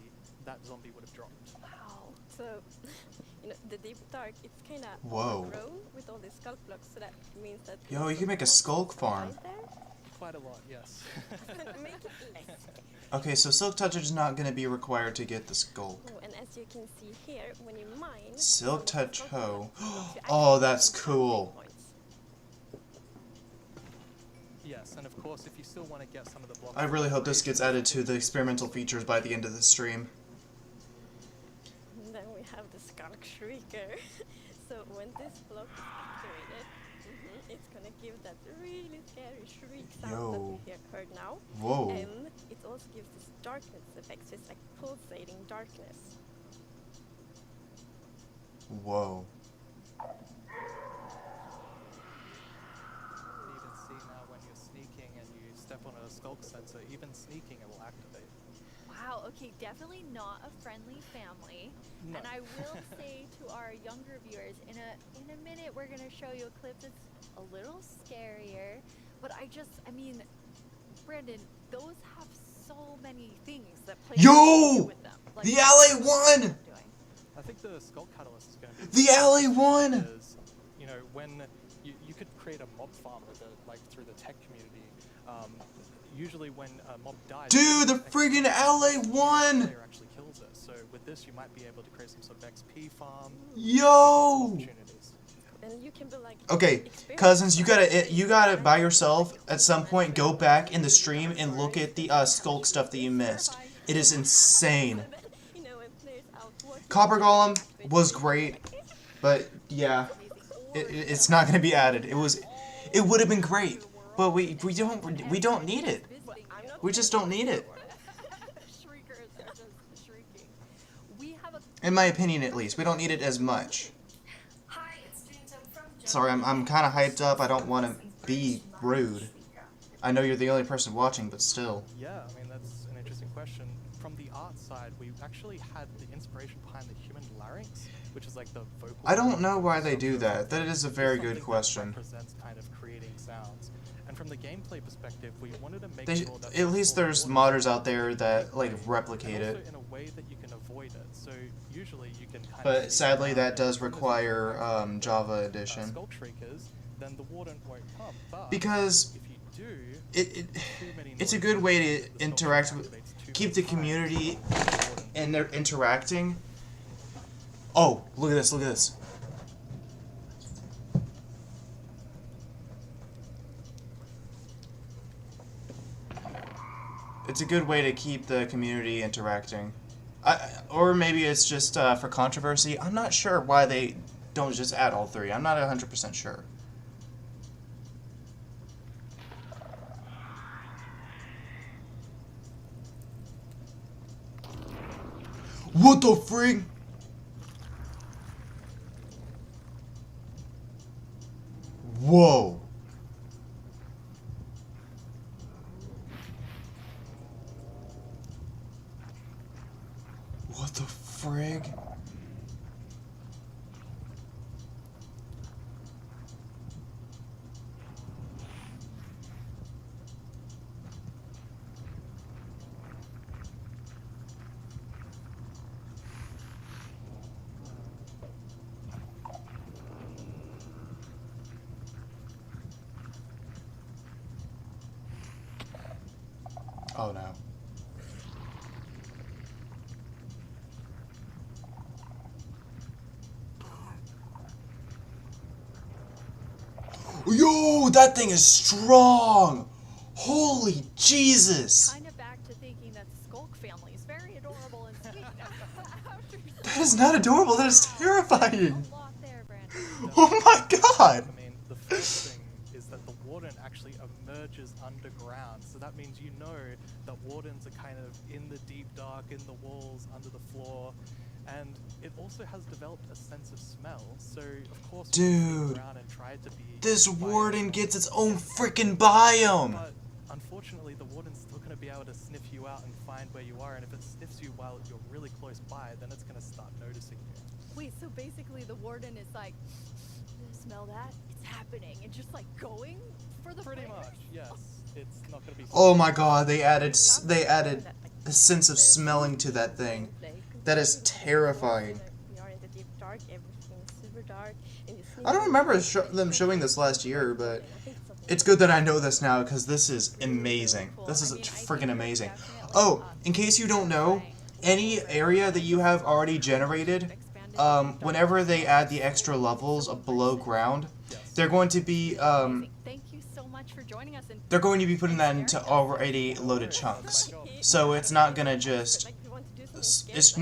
that zombie would have dropped. Wow. So, you know, the Deep Dark, it's kind of Whoa. overgrown with all these Skulk blocks, so that means that... Yo, you can make a Skulk farm. Quite a lot, yes. Make it less. Okay, so Silk Touch is not going to be required to get the Skulk. Oh, and as you can see here, when you mine... Silk Touch Hoe. Oh, that's cool. Yes, Yes, and of course, if you still want to get some of the blocks... I really hope this gets added to the experimental features by the end of the stream. And then we have the Skunk Shrieker. So when this block is activated, it's gonna give that really scary shriek sound that we heard now. Whoa. And it also gives this darkness effect, so it's like pulsating darkness. Whoa. You even see now when you're sneaking and you step on a skulk sensor, even sneaking it will activate. Wow, okay, definitely not a friendly family. No. And I will say to our younger viewers, in a minute we're gonna show you a clip that's a little scarier. But I mean, Brandon, those have so many things that play with them. Like, the LA1! I think the Skull Catalyst is going to be... The LA1! Is, you know, when you could create a mob farm with it, like through the tech community. Usually when a mob dies... Dude, the friggin' LA1! ...player actually kills it. So with this, you might be able to create some sort of XP farm. Yo! And you can be like... Okay, cousins, you gotta by yourself at some point go back in the stream and look at the skulk stuff that you missed. It is insane. Copper Golem was great, but yeah, it's not gonna be added. It would have been great, but we don't need it. We just don't need it. In my opinion, at least, we don't need it as much. Sorry, I'm kind of hyped up. I don't want to be rude. I know you're the only person watching, but still. Yeah, I mean, that's an interesting question. From the art side, we actually had the inspiration behind the human larynx, which is like the vocal... I don't know why they do that. That is a very good question. Represents kind of creating sounds. And from the gameplay perspective, we wanted to make sure that... At least there's modders out there that, like, replicate it. in a way that you can avoid it. So usually you can kind But of... sadly, that does require Java Edition. Skull Shriekers, then the warden won't come. But because if you do, it's a good way to interact with, keep the community and they're interacting. Oh, look at this! Look at this! It's a good way to keep the community interacting. Or maybe it's just for controversy. I'm not sure why they don't just add all three. I'm not 100% sure. What the frig? Whoa. What the frig? Oh no. Yo, that thing is strong! Holy Jesus! Kind of back to thinking that Skulk family is very adorable and sweet. That is not adorable, that is terrifying! Oh my god! I mean, the first thing is that the warden actually emerges underground, so that means you know that wardens are kind of in the deep dark, in the walls, under the floor, and it also has developed a sense of smell, so of course dude, around and tried to be this warden gets its own freaking biome! But unfortunately, the warden's still going to be able to sniff you out and find where you are, and if it sniffs you while you're really close by, then it's going to start noticing you. Wait, so basically the warden is like, smell that? It's happening, and just like going for the Pretty much, yes. It's not going to be... Oh my god, they added a sense of smelling to that thing. That is terrifying. I don't remember them showing this last year, but it's good that I know this now, because this is amazing. This is freaking amazing. Oh, in case you don't know, any area that you have already generated, whenever they add the extra levels of below ground, they're going to be much for joining us. They're going to be putting that into already loaded chunks. So it's not gonna just just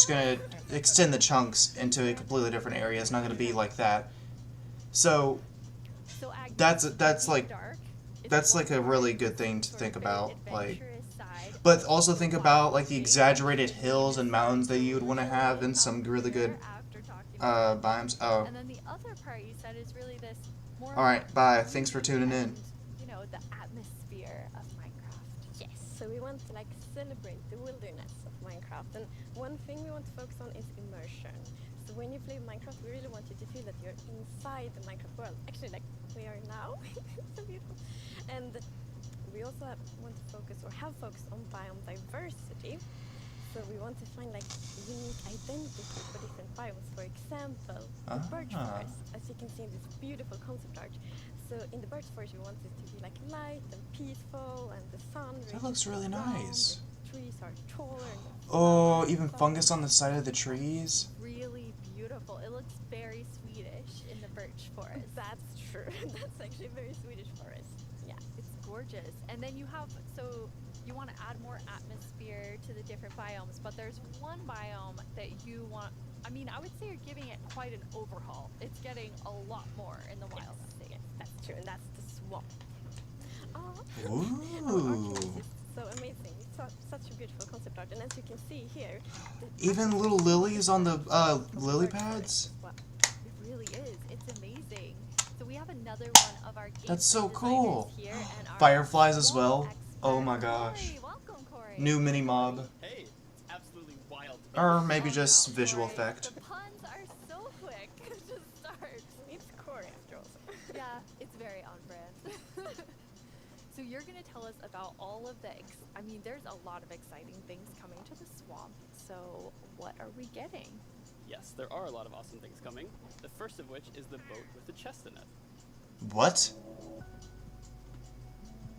gonna extend the chunks into a completely different area. It's not gonna be like that. So that's like a really good thing to think about, like. But also think about like the exaggerated hills and mountains that you would want to have in some really good biomes. Oh. And then the other part you said is really this more. All right, bye. Thanks for tuning in. You know, the atmosphere of Minecraft. Yes, so we want to like celebrate the wilderness of Minecraft, and one thing we want to focus on is immersion. So when you play Minecraft, we really want you to feel that you're inside the Minecraft world. Actually, like we are now. So beautiful. And we also want to focus, or have focused, on biome diversity. So we want to find like unique identity for different biomes. For example, the birch forest, as you can see in this beautiful concept art. So in the birch forest, we want it to be like light and peaceful, and the sun. That looks really nice. The trees are taller. Oh, even fungus on the side of the trees. Really beautiful. It looks very Swedish in the birch forest. That's true. That's actually a very Swedish forest. Yeah, it's gorgeous. And then you have, so you want to add more atmosphere to the different biomes, but there's one biome that you want, I mean, I would say you're giving it quite an overhaul. It's getting a lot more in the wild. Yes, that's true, and that's the swamp. Ooh. So amazing. It's such a beautiful concept art, and as you can see here, even little lilies on the lily pads. It really is. It's amazing. So we have another one of our game That's so cool. Here, and our Fireflies as well. Oh my gosh. Corey, welcome, Corey. New mini mob. Hey, it's absolutely wild. Or maybe just visual effect. The puns are so quick to start. It's Corey after all. Yeah, it's very on brand. So you're going to tell us about all of the, I mean, there's a lot of exciting things coming to the swamp. So what are we getting? Yes, there are a lot of awesome things coming. The first of which is the boat with the chest in it. What?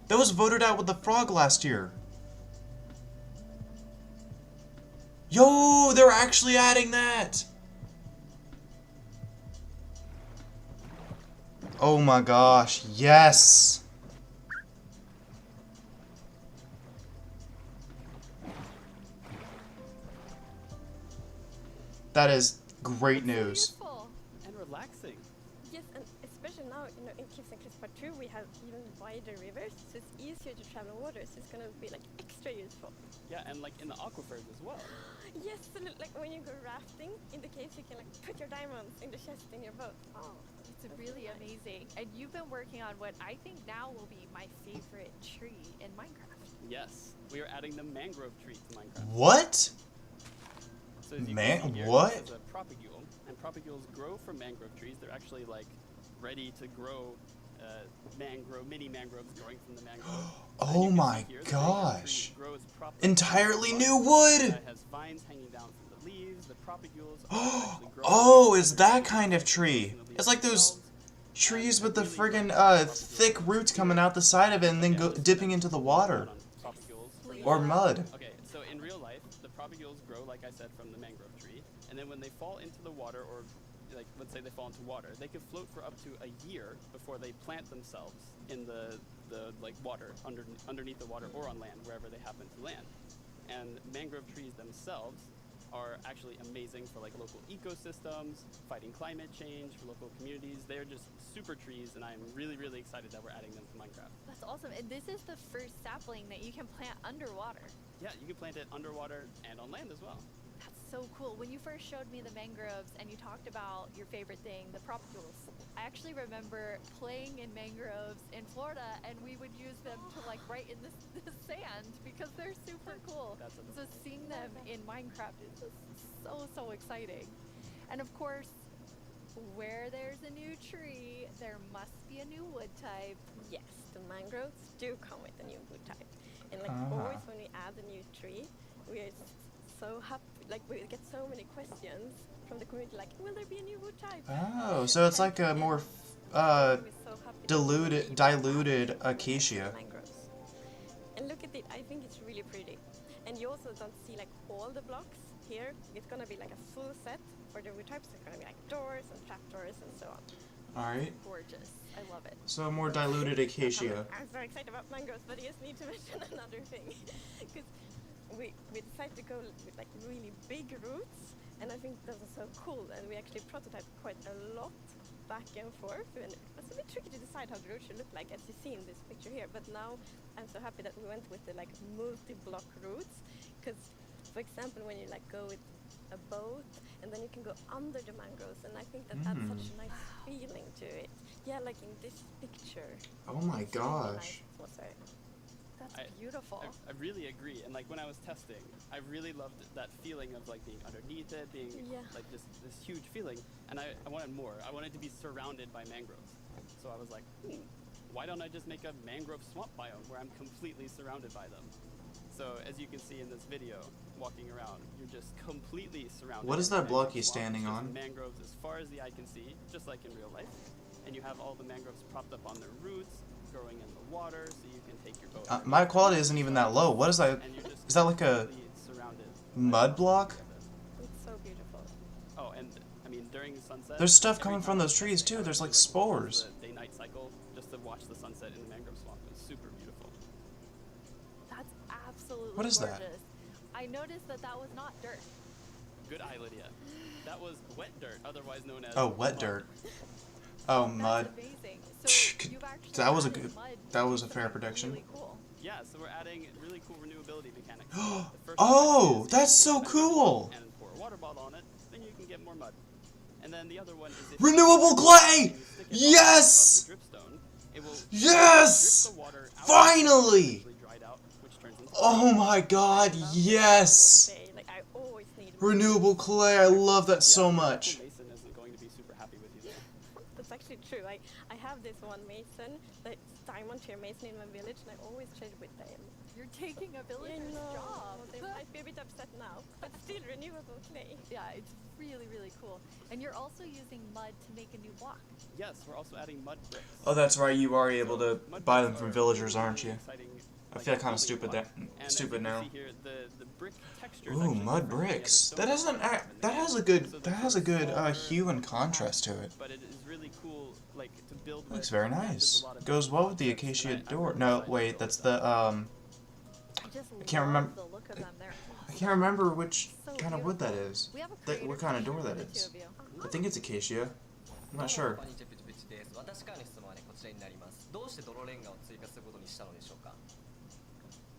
That was voted out with the frog last year. Yo, they're actually adding that. Oh my gosh, yes. That is great news. And relaxing. Yes, and especially now, you know, in Caves and Cliffs Part 2, we have even wider rivers, so it's easier to travel on water, so it's gonna be like extra useful. Yeah, and like in the aquifers as well. Yes, so like when you go rafting in the caves, you can like put your diamonds in the chest in your boat. Oh, it's really amazing. And you've been working on what I think now will be my favorite tree in Minecraft. Yes, we are adding the mangrove tree to Minecraft. What? So as you Man, can see here, what? This is a propagule, and propagules grow from mangrove trees. They're actually like ready to grow mini mangroves growing from the mangrove. Oh my gosh. Entirely new wood! It has vines hanging down from the leaves. The propagules actually grow. Oh, is that kind of tree? It's like those trees with the friggin' thick roots coming out the side of it and then dipping into the water. Or mud. Okay, so in real life, the propagules grow, like I said, from the mangrove tree, and then when they fall into the water, or like let's say they fall into water, they can float for up to a year before they plant themselves in the like water, underneath the water or on land, wherever they happen to land. And mangrove trees themselves are actually amazing for like local ecosystems, fighting climate change, for local communities. They're just super trees, and I'm really, really excited that we're adding them to Minecraft. That's awesome. And this is the first sapling that you can plant underwater. Yeah, you can plant it underwater and on land as well. That's so cool. When you first showed me the mangroves and you talked about your favorite thing, the propagules, I actually remember playing in mangroves in Florida, and we would use them to like write in the sand because they're super cool. So seeing them in Minecraft is just so exciting. And of course, where there's a new tree, there must be a new wood type. Yes, the mangroves do come with a new wood type. And like always when we add a new tree, we are so happy, like we get so many questions from the community, like, will there be a new wood type? Oh, so it's like a more diluted acacia. And look at it, I think it's really pretty. And you also don't see like all the blocks here. It's gonna be like a full set for the wood types. It's gonna be like doors and trapdoors and so on. Alright. Gorgeous. I love it. So more diluted acacia. I'm so excited about mangroves, but I just need to mention another thing. Because we decided to go with like really big roots, and I think that was so cool. And we actually prototyped quite a lot back and forth, and it was a bit tricky to decide how the root should look like, as you see in this picture here. But now I'm so happy that we went with the like multi-block roots, because for example, when you like go with a boat, and then you can go under the mangroves, and I think that adds such a nice feeling to it. Yeah, like in this picture. Oh my It's really gosh. nice atmosphere. That's beautiful. I really agree, and like when I was testing, I really loved that feeling of like being underneath it, being like this huge feeling, and I wanted more. I wanted to be surrounded by mangroves. So I was like, why don't I just make a mangrove swamp biome where I'm completely surrounded by them? So as you can see in this video, walking around, you're just completely surrounded. What is by that block mangrove he's swamp. standing It's just on? Mangroves as far as the eye can see, just like in real life. And you have all the mangroves propped up on their roots, growing in the water, so you can take your boat. My quality isn't even that low. What is that? Is that like a mud block? It's so beautiful. Oh, and I mean during sunset. There's stuff coming from those trees too. There's like spores. The day-night cycle, just to watch the sunset in the mangrove swamp. It's super beautiful. That's absolutely What is gorgeous. that? I noticed that that was not dirt. Good eye, Lydia. That was wet dirt, otherwise known as. Oh, wet dirt. Oh, mud. Amazing. So you've actually That was a added good. mud That was a to fair something prediction. Really cool. Yeah, so we're adding really cool renewability mechanics. Oh, that's so cool! And pour a water bottle on it, then you can get more mud. And then the other one is if Renewable clay! Yes! the dripstone, it will Yes! drip the water out Finally! dried out, which turns into Oh my god, yes! Like I always need Renewable clay, I love that so much. Mason isn't going to be super happy with you there. That's actually true. I have this one mason, that's diamond tier mason in my village, and I always trade with them. You're taking a villager's job. They might be a bit upset now, but still renewable clay. Yeah, it's really, really cool. And you're also using mud to make a new block. Yes, we're also adding mud bricks. Oh, that's right, you are able to buy them from villagers, aren't you? I feel kind of stupid now. Ooh, mud bricks. That doesn't act, that has a good hue and contrast to it. But it is really cool, like to build. Looks very nice. Goes well with the acacia door. No, wait, that's the I can't remember. The look of them. They're I can't remember which so kind of wood that is. We have a What kind of door that creator is. between the two of you. I think it's acacia. I'm not sure. 私からの質問はねこちらになります。どうして泥レンガを追加することにしたのでしょうか。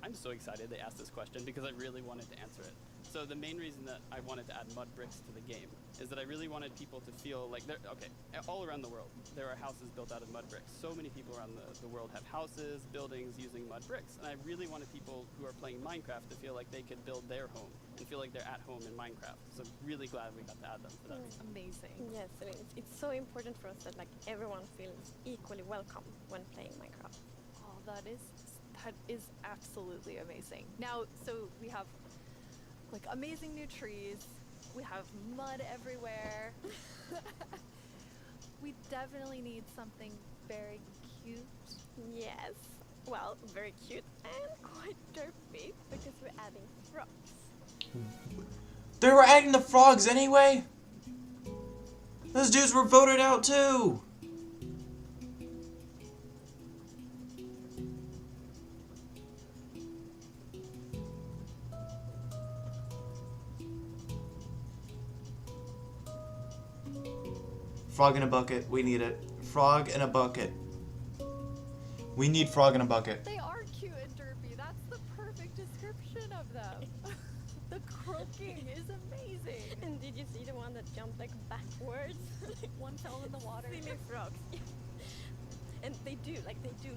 I'm so excited they asked this question because I really wanted to answer it. So the main reason that I wanted to add mud bricks to the game is that I really wanted people to feel like they're, okay, all around the world, there are houses built out of mud bricks. So many people around the world have houses, buildings using mud bricks. And I really wanted people who are playing Minecraft to feel like they could build their home and feel like they're at home in Minecraft. So I'm really glad we got to add them for that. Amazing. Yes, I mean, it's so important for us that like everyone feels equally welcome when playing Minecraft. Oh, that is absolutely amazing. Now, so we have like amazing new trees. We have mud everywhere. We definitely need something very cute. Yes. Well, very cute and quite derpy because we're adding frogs. They were adding the frogs anyway? Those dudes were voted out too! Frog in a bucket. We need it. Frog in a bucket. We need frog in a bucket. They are cute and derpy. That's the perfect description of them. The croaking is amazing. And did you see the one that jumped like backwards? One fell in the water. Silly frogs. And they do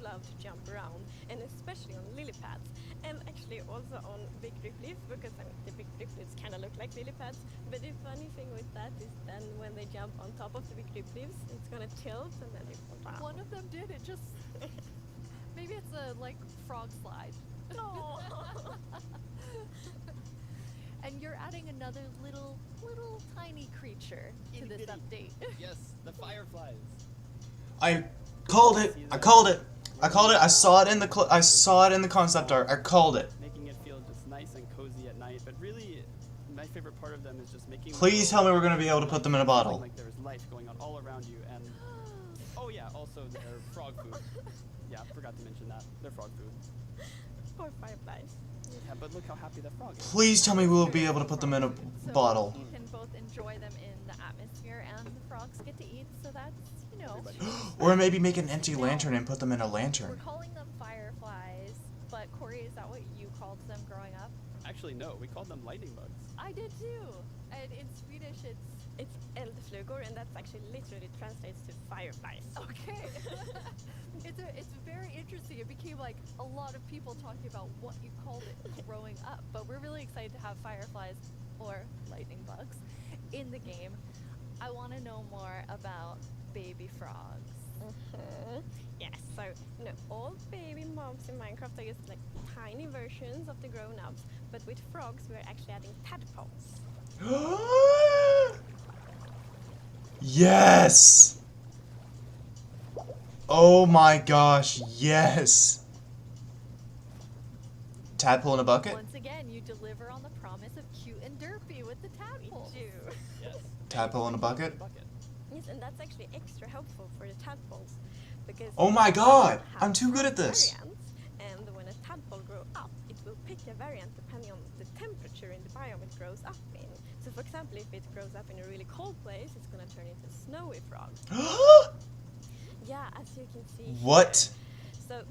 love to jump around, and especially on lily pads, and actually also on big drip leaves, because I mean the big drip leaves kind of look like lily pads. But the funny thing with that is then when they jump on top of the big drip leaves, it's gonna tilt and then they fall down. One of them did. It just maybe it's a like frog slide. No. And you're adding another little tiny creature to this update. Yes, the fireflies. I called it. I called it. I called it. I saw it in the concept art. I called it. Making it feel just nice and cozy at night, but really, my favorite part of them is just making. Please tell me we're gonna be able to put them in a bottle. Like there's life going on all around you, and Oh yeah, also they're frog food. Yeah, forgot to mention that. They're frog food. Or fireflies. Yeah, but look how happy that frog is. Please tell me we'll be able to put them in a bottle. You can both enjoy them in the atmosphere and the frogs get to eat, so that's, you know. Or maybe make an empty lantern and put them in a We're lantern. calling them fireflies, but Corey, is that what you called them growing up? Actually, no, we called them lightning bugs. I did too. And in Swedish, it's eldflugor, and that's actually literally translates to fireflies. Okay. It's very interesting. It became like a lot of people talking about what you called it growing up, but we're really excited to have fireflies or lightning bugs in the game. I want to know more about baby frogs. Yes, so all baby mobs in Minecraft are just like tiny versions of the grown-ups, but with frogs we're actually adding tadpoles. Yes! Oh my gosh, yes! Tadpole in a bucket? Once again, you deliver on the promise of cute and derpy with the tadpoles. We do. Yes. Tadpole in a bucket? Yes, and that's actually extra helpful for the tadpoles because Oh my god! I'm too good at this! variants, and when a tadpole grows up, it will pick a variant depending on the temperature in the biome it grows up in. So for example, if it grows up in a really cold place, it's gonna turn into a snowy frog. Yeah, as you can see. What? Here. So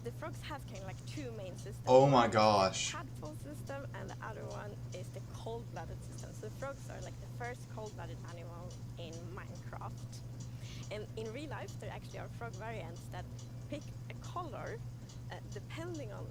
the frogs have kind of like two main systems. Oh my One is gosh. the tadpole system, and the other one is the cold-blooded system. So frogs are like the first cold-blooded animal in Minecraft. And in real life, there actually are frog variants that pick a color depending on,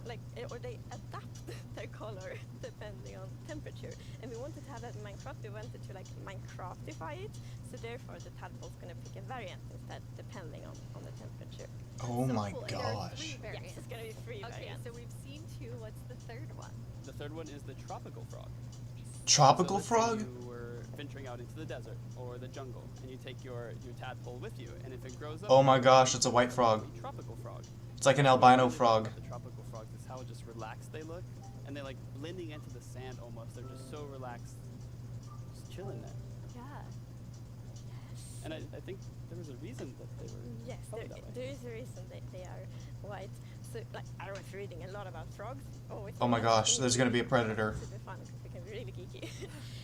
or they adapt their color depending on temperature. And we wanted to have that in Minecraft. We wanted to Minecraftify it. So therefore, the tadpole's going to pick a variant instead, depending on the temperature. Oh So my cool. And there are gosh. 3 variants. Yes, it's going to be 3 Okay, variants. so we've seen 2. What's the third one? The third one is the tropical frog. Tropical So let's say frog? you were venturing out into the desert or the jungle, and you take your tadpole with you, and if it grows up, Oh my gosh, it's a white frog. tropical frog. It's like an albino What I really frog. love about the tropical frogs is how just relaxed they look, and they like blending into the sand almost. They're just so relaxed, just chilling there. Yeah. And I think there was a reason that they were Yes, colored that way. there is a reason they are white. So, I was reading a lot about frogs. Oh my gosh, there's gonna be a predator. Super fun because we can be really geeky.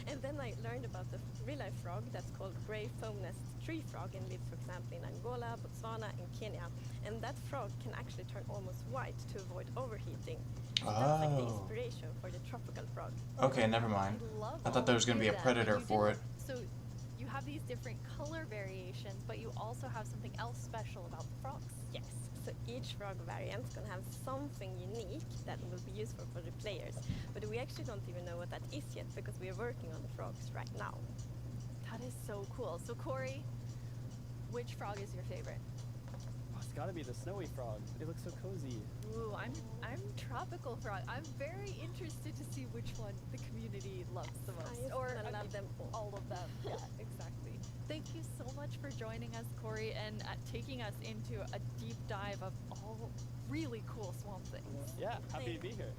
And then I learned about the real-life frog that's called gray foam-nest tree frog and lives, for example, in Angola, Botswana, and Kenya. And that frog can actually turn almost white to avoid overheating. So that's like the Oh. inspiration for the tropical frog. Okay, never mind. I thought there was gonna be a predator for it. So you have these different color variations, but you also have something else special about the frogs. Yes. So each frog variant is going to have something unique that will be useful for the players. But we actually don't even know what that is yet because we are working on the frogs right now. That is so cool. So Corey, which frog is your favorite? Oh, it's gotta be the snowy frog. It looks so cozy. Ooh, I'm tropical frog. I'm very interested to see which one the community loves the most. I love them all of them. Yeah, exactly. Thank you so much for joining us, Corey, and taking us into a deep dive of all really cool swamp things. Yeah, happy to be here.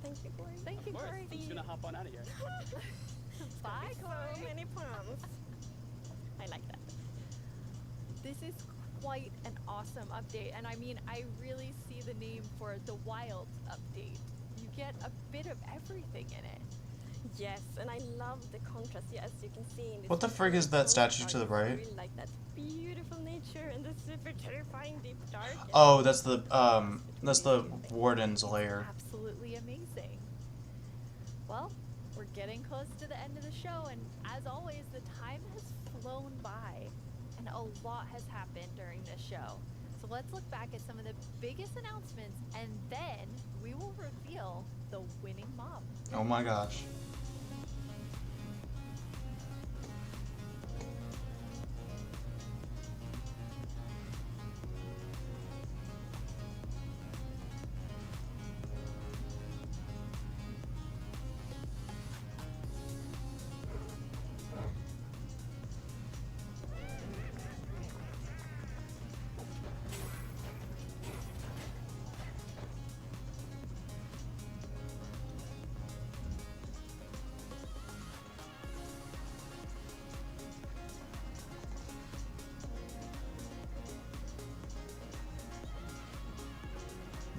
Thank you, Corey. Thank you, Of course, Corey. I'm just gonna hop on out of here. Bye, Corey. So many puns. I like that. This is quite an awesome update, and I mean, I really see the name for the Wild update. You get a bit of everything in it. Yes, and I love the contrast. Yeah, as you can see in this. What the frig is that statue to the I right? really like that beautiful nature and the super terrifying deep dark. and- Oh, that's the warden's lair. Absolutely amazing. Well, we're getting close to the end of the show, and as always, the time has flown by, and a lot has happened during this show. So let's look back at some of the biggest announcements, and then we will reveal the winning mob. Oh my gosh.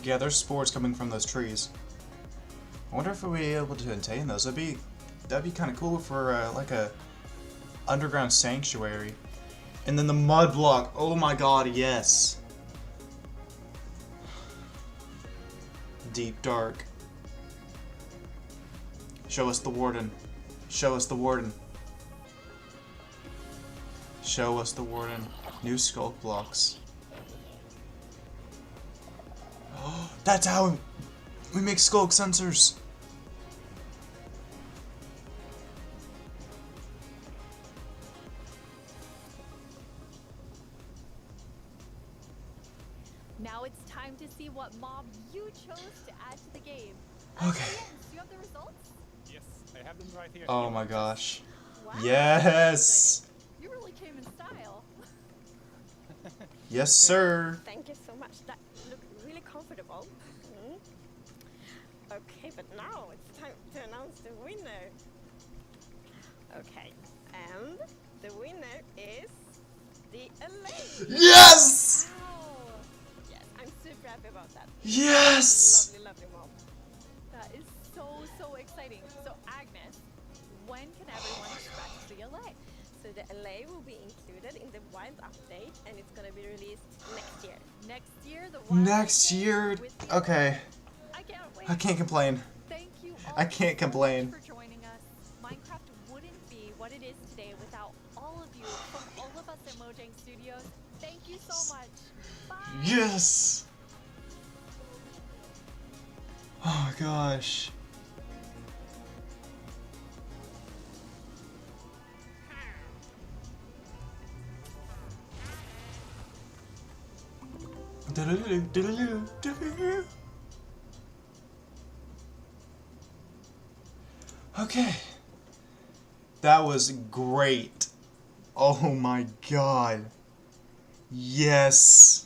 Yeah, there's spores coming from those trees. I wonder if we'll be able to attain those. That'd be kind of cool for like a underground sanctuary. And then the mud block. Oh my god, yes. Deep dark. Show us the warden. Show us the warden. Show us the warden. New sculpt blocks. Oh, that's how we make sculk sensors. Now it's time to see what mob you chose to add to the game. Okay. Do you have the results? Yes, I have them right here. Oh my gosh. Wow. Yes. You really came in style. Yes, sir. Thank you so much. That looked really comfortable. Okay, but now it's time to announce the winner. Okay, and the winner is the LA. Yes! Wow. Yes, I'm super happy about that. Yes! Lovely, lovely mom. That is so exciting. So Agnes, when can everyone expect the LA? So the LA will be included in the Wild update, and it's gonna be released next year. Next year, the Wild Next year. Okay. I can't wait. I can't complain. Thank you all I can't complain. for joining us. Minecraft wouldn't be what it is today without all of you from all of us at Mojang Studios. Thank you so much. Bye. Yes. Oh gosh. Okay. That was great. Oh my god. Yes.